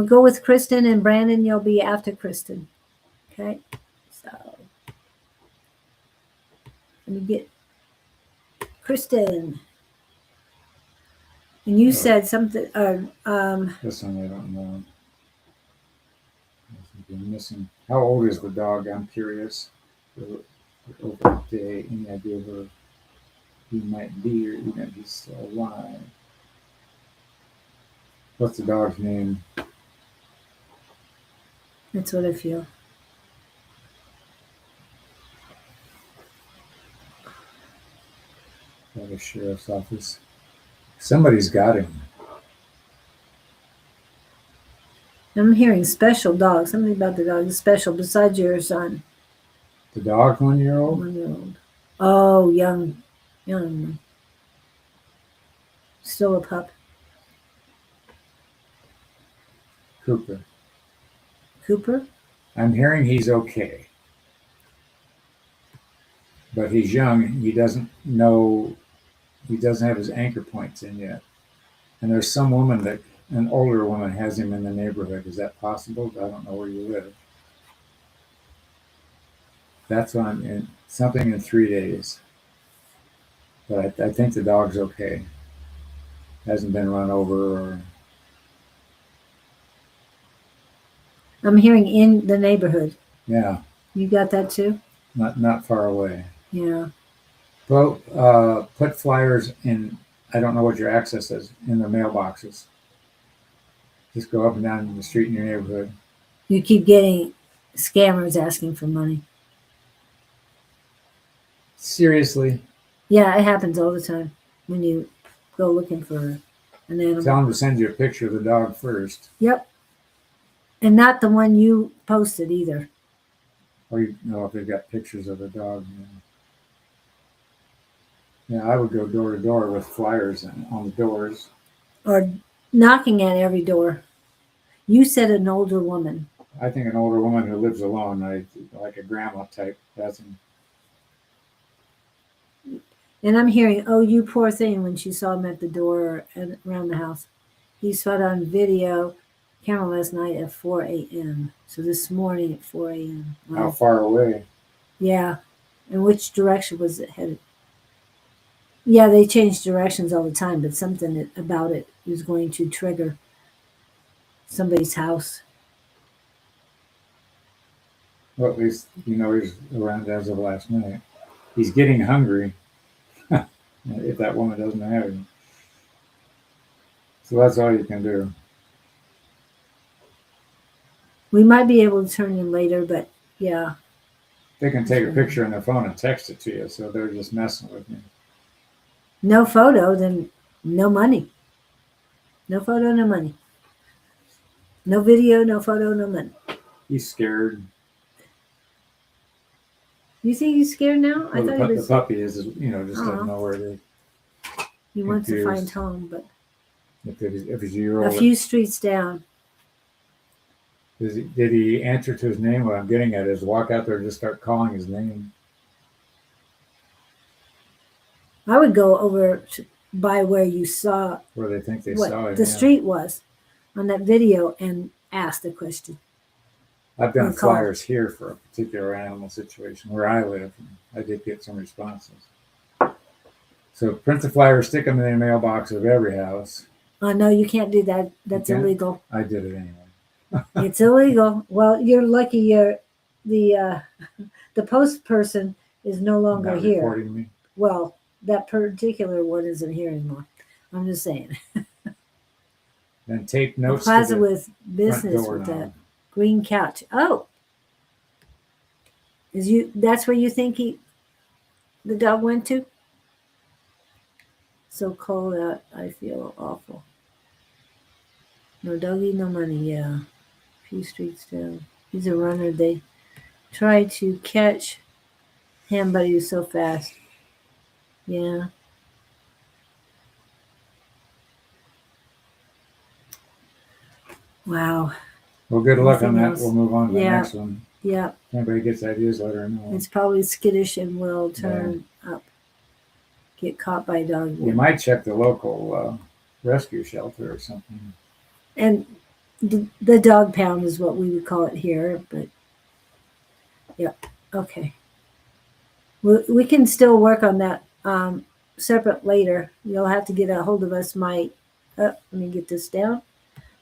go with Kristen, and Brandon, you'll be after Kristen. Okay. So let me get Kristen. And you said something This one I don't know. I think you're missing. How old is the dog? I'm curious. Over day, any idea where he might be, or even if he's still alive? What's the dog's name? that's what I feel. By the sheriff's office. Somebody's got him. I'm hearing special dog. Something about the dog is special besides your son. The dog, 1-year-old? 1-year-old. Oh, young. Still a pup. Cooper. Cooper? I'm hearing he's okay. But he's young. He doesn't know. He doesn't have his anchor points in yet. And there's some woman an older woman has him in the neighborhood. Is that possible? I don't know where you live. That's what I'm in. Something in 3 days. But I think the dog's okay. Hasn't been run over or. I'm hearing in the neighborhood. Yeah. You got that too? Not far away. Yeah. Well, put flyers in. I don't know what your access is in the mailboxes. Just go up and down the street in your neighborhood. You keep getting scammers asking for money. Seriously, Yeah, it happens all the time when you go looking for an animal. tell them to send you a picture of the dog first. Yep. And not the one you posted either. Or you know if they've got pictures of the dog. Yeah, I would go door to door with flyers on the doors. Or knocking at every door. You said an older woman. I think an older woman who lives alone, like a grandma type, has him. And I'm hearing, oh, you poor thing, when she saw him at the door and around the house. He saw it on video. camera last night at 4 a.m. So this morning at 4 a.m. How far away? Yeah. And which direction was it headed? Yeah, they change directions all the time, but something about it is going to trigger somebody's house. Well, at least he's around as of last night. He's getting hungry. If that woman doesn't have him. So that's all you can do. We might be able to turn in later, but yeah. They can take a picture on their phone and text it to you, so they're just messing with me. No photo, then no money. No photo, no money. No video, no photo, no money. He's scared. You think he's scared now? I Well, thought he the was. puppy is, just doesn't know where to. He wants to find confused. home, but If it's a year a old. few streets down. Did he answer to his name? What I'm getting at is walk out there and just start calling his name. I would go over by where you saw Where they think they what saw him. the yeah. street was on that video and ask the question. I've done or call. flyers here for a particular animal situation where I live. And I did get some responses. So print the flyer, stick them in the mailbox of every house. Oh no, you can't do that. That's You can't? illegal. I did it anyway. It's illegal. Well, you're lucky. The post person is no longer Not here. reporting me. Well, that particular one isn't here anymore. I'm just saying. Then tape The notes plaza to the with front business door with now. that green couch. Oh, that's where you think the dog went to? So cold out, I feel awful. No doggy, no money. Yeah, a few streets down. He's a runner. They tried to catch him, but he was so fast. Yeah. Wow. Well, good luck on Anything that. else? We'll move on to the Yeah. next one. Yeah. If anybody gets ideas, let her know. It's probably skittish and will turn up. Get caught by a dog. You might check the local rescue shelter or something. And the dog pound is what we would call it here, but yeah, okay. We can still work on that separate later. You'll have to get a hold of us. Let me get this down.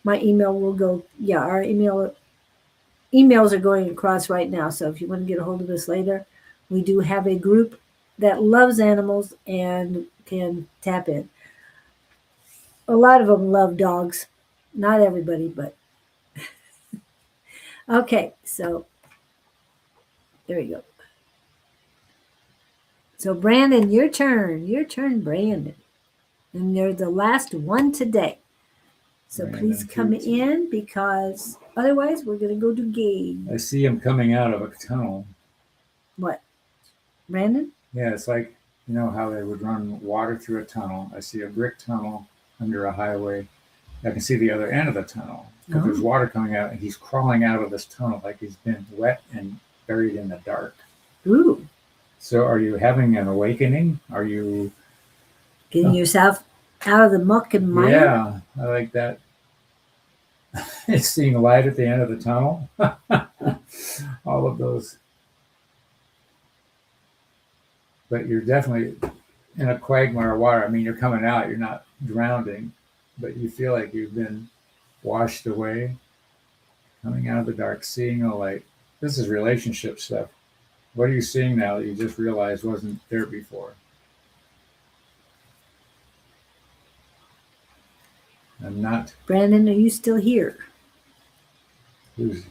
My email will go. Yeah, our emails are going across right now. So if you want to get a hold of us later, we do have a group that loves animals and can tap in. A lot of them love dogs. Not everybody, but okay. So there you go. So Brandon, your turn. Your turn, Brandon. And you're the last one today. So Brandon please come Toots. in because otherwise we're going to go to game. I see him coming out of a tunnel. What? Brandon? Yeah, it's like, how they would run water through a tunnel. I see a brick tunnel under a highway. I can see the other end of the tunnel. But there's water coming out, and he's crawling out of this tunnel like he's been wet and buried in the dark. Ooh. So are you having an awakening? Are you... Getting yourself out of the muck and mire? Yeah, I like that. It's seeing light at the end of the tunnel. All of those. But you're definitely in a quagmire of water. I mean, you're coming out, you're not drowning, but you feel like you've been washed away, coming out of the dark, seeing a light. This is relationship stuff. What are you seeing now that you just realized wasn't there before? I'm not. Brandon, are you still here? Who's?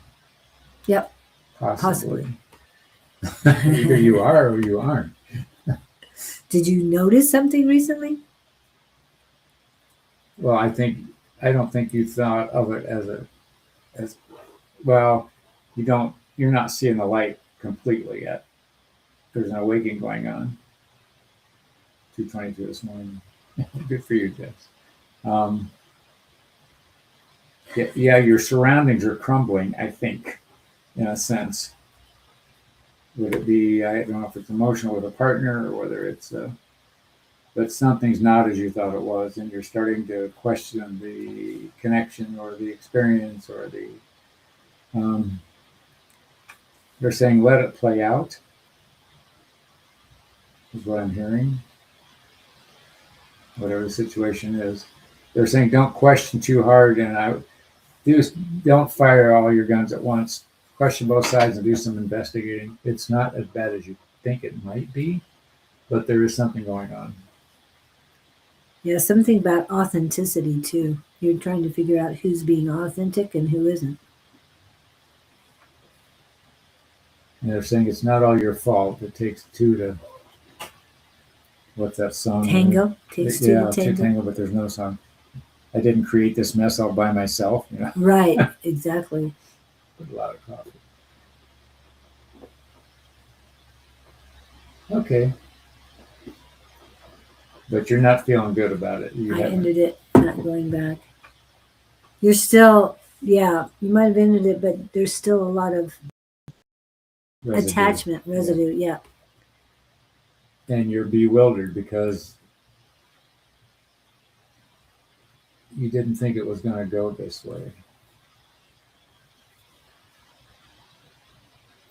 Yep. Possibly. Either you are or you aren't. Did you notice something recently? Well, I don't think you thought of it as well. You're not seeing the light completely yet. There's an awakening going on. 2:22 this morning. Good for you, Jess. Yeah, your surroundings are crumbling, I think, in a sense. Would it be, I don't know if it's emotional with a partner or whether it's but something's not as you thought it was, and you're starting to question the connection or the experience or the. They're saying let it play out, is what I'm hearing. Whatever the situation is, they're saying don't question too hard, and don't fire all your guns at once. Question both sides and do some investigating. It's not as bad as you think it might be, but there is something going on. Yeah, something about authenticity too. You're trying to figure out who's being authentic and who isn't. And they're saying it's not all your fault. It takes two to. What's that song? Tango takes two Yeah, to tango. tango, but there's no song. I didn't create this mess all by myself. You know. Right, exactly. With a lot of coffee. Okay. But you're not feeling good about it. I ended it, not going back. You're still, yeah, you might have ended it, but there's still a lot of attachment residue. Yeah. And you're bewildered because you didn't think it was going to go this way.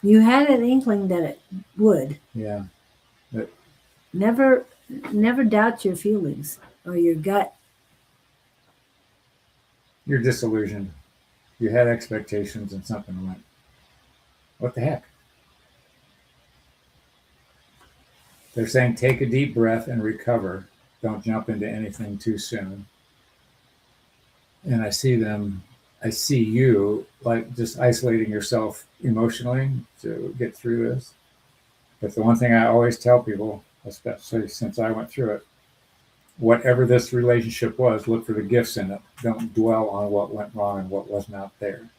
You had an inkling that it would. Yeah. But never doubt your feelings or your gut. You're disillusioned. You had expectations and something went, what the heck? They're saying take a deep breath and recover. Don't jump into anything too soon. And I see you like just isolating yourself emotionally to get through this. But the one thing I always tell people, especially since I went through it, whatever this relationship was, look for the gifts in it. Don't dwell on what went wrong and what was not there.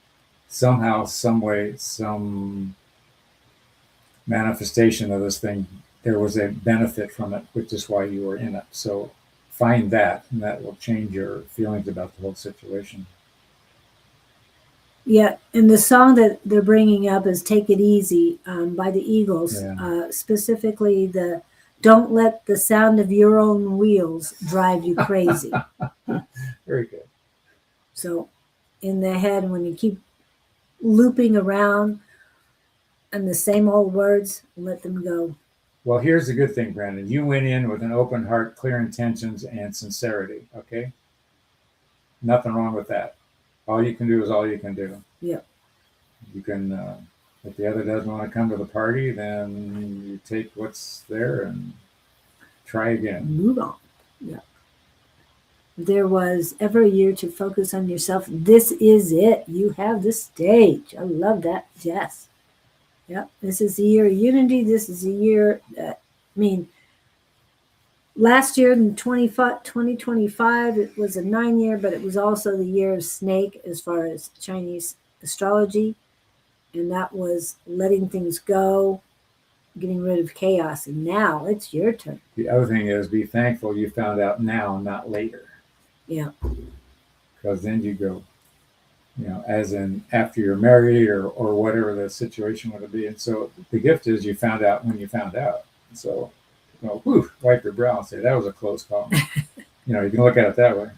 Somehow, some way, some manifestation of this thing, there was a benefit from it, which is why you were in it. So find that, and that will change your feelings about the whole situation. Yeah, and the song that they're bringing up is "Take It Easy" by the Eagles. Yeah. Specifically, the "Don't let the sound of your own wheels drive you crazy." Very good. So, in the head, when you keep looping around and the same old words, let them go. Well, here's the good thing, Brandon. You went in with an open heart, clear intentions, and sincerity, okay? Nothing wrong with that. All you can do is all you can do. Yeah. You can, if the other doesn't want to come to the party, then you take what's there and try again. Move on. Yeah. There was ever a year to focus on yourself. This is it. You have the stage. I love that. Yes. Yep. This is the year of unity. This is the year that, last year in 2025, it was a 9-year, but it was also the year of snake as far as Chinese astrology. And that was letting things go, getting rid of chaos. And now it's your turn. The other thing is be thankful you found out now, not later. Yeah. Because then you go, as in after you're married or whatever the situation would be. And so the gift is you found out when you found out. So, wipe your brow and say, that was a close call. You can look at it that way.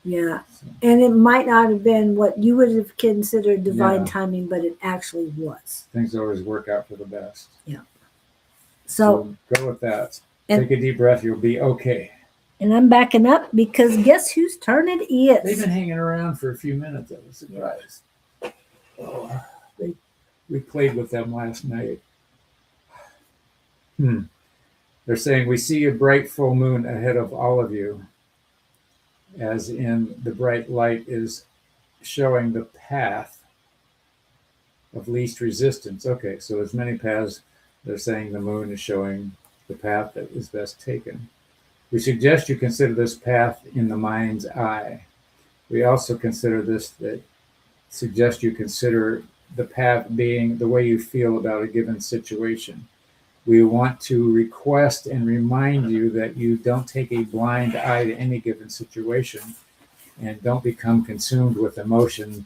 Yeah. So. And it might not have been what you would have considered divine timing, but it actually was. Things always work out for the best. Yeah. So go with that. Take a deep breath. You'll be okay. And I'm backing up because guess whose turn it is? They've been hanging around for a few minutes. I was surprised. Oh, we played with them last night. They're saying, we see a bright full moon ahead of all of you, as in the bright light is showing the path of least resistance. Okay, so there's many paths. They're saying the moon is showing the path that is best taken. We suggest you consider this path in the mind's eye. We also suggest you consider the path being the way you feel about a given situation. We want to request and remind you that you don't take a blind eye to any given situation and don't become consumed with emotion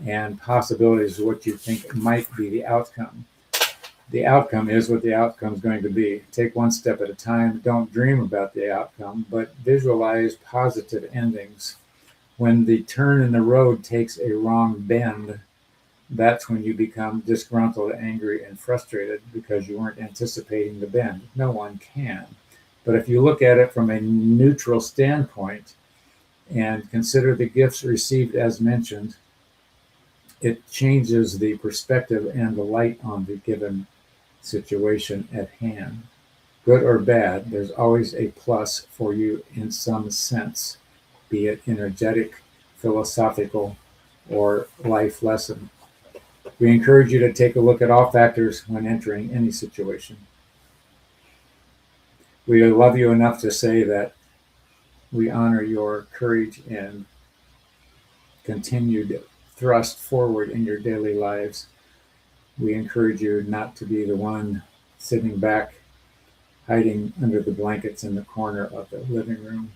and possibilities of what you think might be the outcome. the outcome is what the outcome is going to be. Take one step at a time. Don't dream about the outcome, but visualize positive endings. When the turn in the road takes a wrong bend, that's when you become disgruntled, angry, and frustrated because you weren't anticipating the bend. No one can. But if you look at it from a neutral standpoint and consider the gifts received as mentioned, it changes the perspective and the light on the given situation at hand. Good or bad, there's always a plus for you in some sense, be it energetic, philosophical, or life lesson. We encourage you to take a look at all factors when entering any situation. We love you enough to say that we honor your courage and continued thrust forward in your daily lives. We encourage you not to be the one sitting back, hiding under the blankets in the corner of the living room.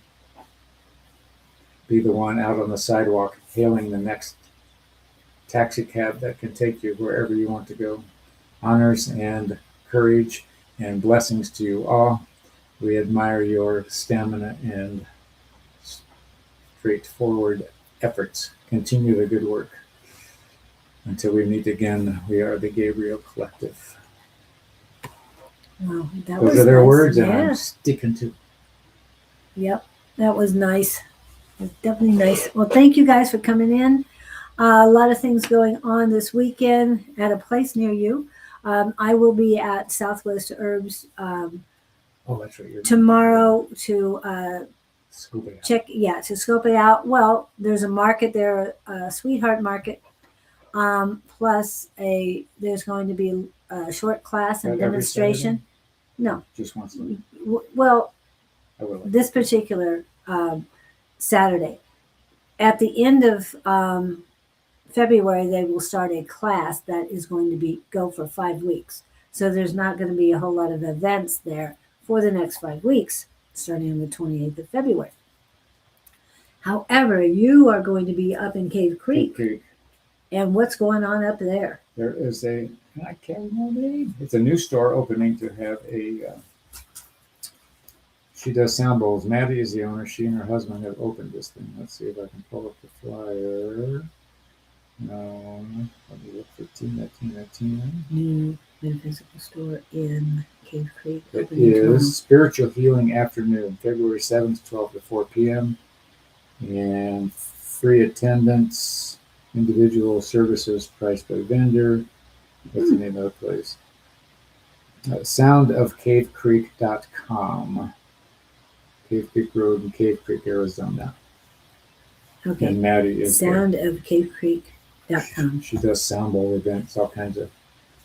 Be the one out on the sidewalk hailing the next taxi cab that can take you wherever you want to go. Honors and courage and blessings to you all. We admire your stamina and straightforward efforts. Continue the good work. Until we meet again, we are the Gabriel Collective. Wow, that Those was are their nice. words, and Yeah. I'm sticking to. Yep, that was nice. It was definitely nice. Well, thank you guys for coming in. A lot of things going on this weekend at a place near you. I will be at Southwest Herbs Oh, that's right. You're tomorrow to scooping out. to scope it out. Well, there's a market there, a Sweetheart Market. Plus there's going to be a short class and That every demonstration. No, Just once a week. well, I will. this particular Saturday. At the end of February, they will start a class that is going to go for 5 weeks. So there's not going to be a whole lot of events there for the next 5 weeks, starting on the 28th of February. However, you are going to be up in Cave Creek. And what's going on up there? There is I can't remember the name. It's a new store opening to have she does sound bowls. Maddie is the owner. She and her husband have opened this thing. Let's see if I can pull up the flyer. No, let me look for Tina. New physical store in Cave Creek. It is Spiritual Healing Afternoon, February 7th, 12 to 4 p.m. And free attendance, individual services priced by vendor. What's the name of the place? Soundofcavecreek.com. Cave Creek Road in Cave Creek, Arizona. Okay. And Maddie is Soundofcavecreek.com. She does sound bowl events, all kinds of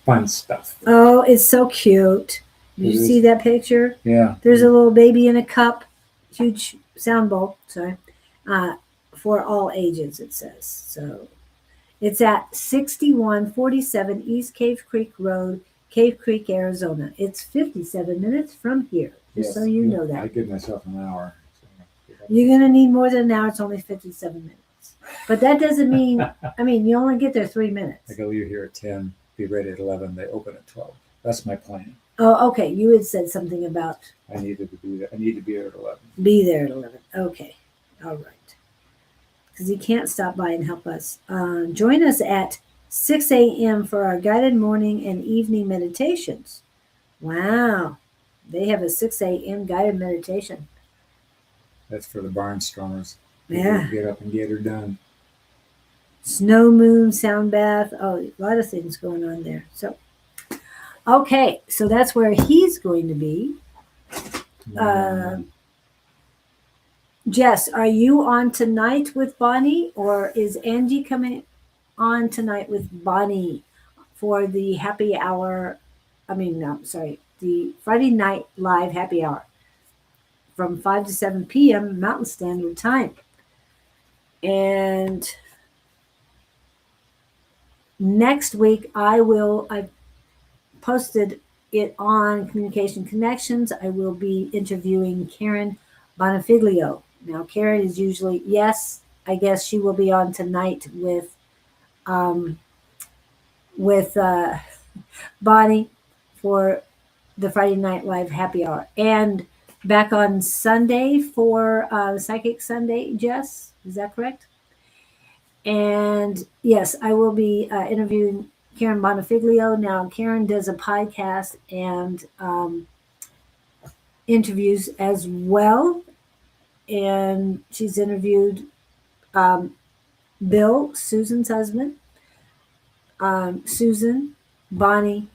fun stuff. Oh, it's so cute. Did you see that picture? Yeah. There's a little baby in a cup, huge sound bowl. Sorry, for all ages. It says so. It's at 6147 East Cave Creek Road, Cave Creek, Arizona. It's 57 minutes from here. Just so you know that. I give myself an hour. So you're gonna need more than an hour. It's only 57 minutes. But that doesn't mean. I mean, you only get there 3 minutes. I go leave here at 10. Be ready at 11. They open at 12. That's my plan. Oh, okay. You had said something about I needed to be there. I need to be there at 11. Be there at 11. Okay. All right. Because you can't stop by and help us. Join us at 6 a.m. for our guided morning and evening meditations. Wow. They have a 6 a.m. guided meditation. That's for the barnstormers. Yeah. Get up and get her done. Snow moon, sound bath. Oh, a lot of things going on there. So, okay. So that's where he's going to be. Jess, are you on tonight with Bonnie, or is Angie coming on tonight with Bonnie for the happy hour? The Friday night live happy hour from 5 to 7 p.m. Mountain Standard Time. And next week, I posted it on Communication Connections. I will be interviewing Karen Bonifiglio. Now, Karen is usually, yes, I guess she will be on tonight with Bonnie. for the Friday Night Live happy hour. And back on Sunday for Psychic Sunday, Jess. Is that correct? And yes, I will be interviewing Karen Bonifiglio. Now, Karen does a podcast and interviews as well. And she's interviewed Bill, Susan's husband, Susan, Bonnie,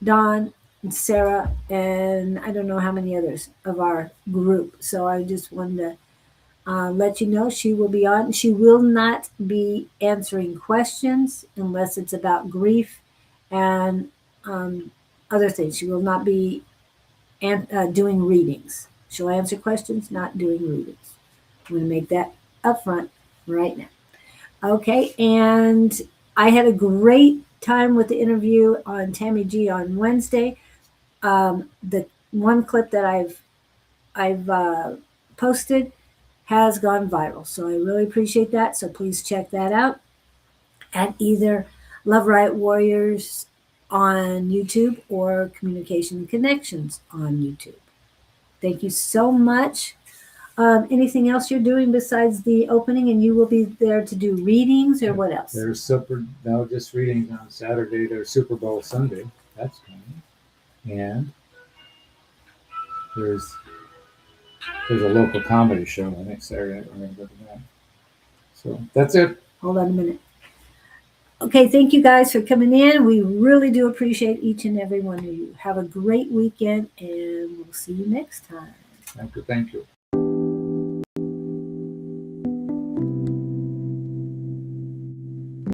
Don, and Sarah, and I don't know how many others of our group. So I just wanted to let you know she will be on. She will not be answering questions unless it's about grief and other things. She will not be doing readings. She'll answer questions, not doing readings. I'm going to make that upfront right now. Okay, and I had a great time with the interview on Tammy G on Wednesday. The one clip that I've posted has gone viral, so I really appreciate that. So please check that out at either Love Riot Warriors on YouTube or Communication Connections on YouTube. Thank you so much. Anything else you're doing besides the opening, and you will be there to do readings, or what else? There's just readings on Saturday. There's Super Bowl Sunday. That's coming. And there's a local comedy show the next Saturday. I don't remember that. So that's it. Hold on a minute. Okay, thank you guys for coming in. We really do appreciate each and every one of you. Have a great weekend, and we'll see you next time. Thank you.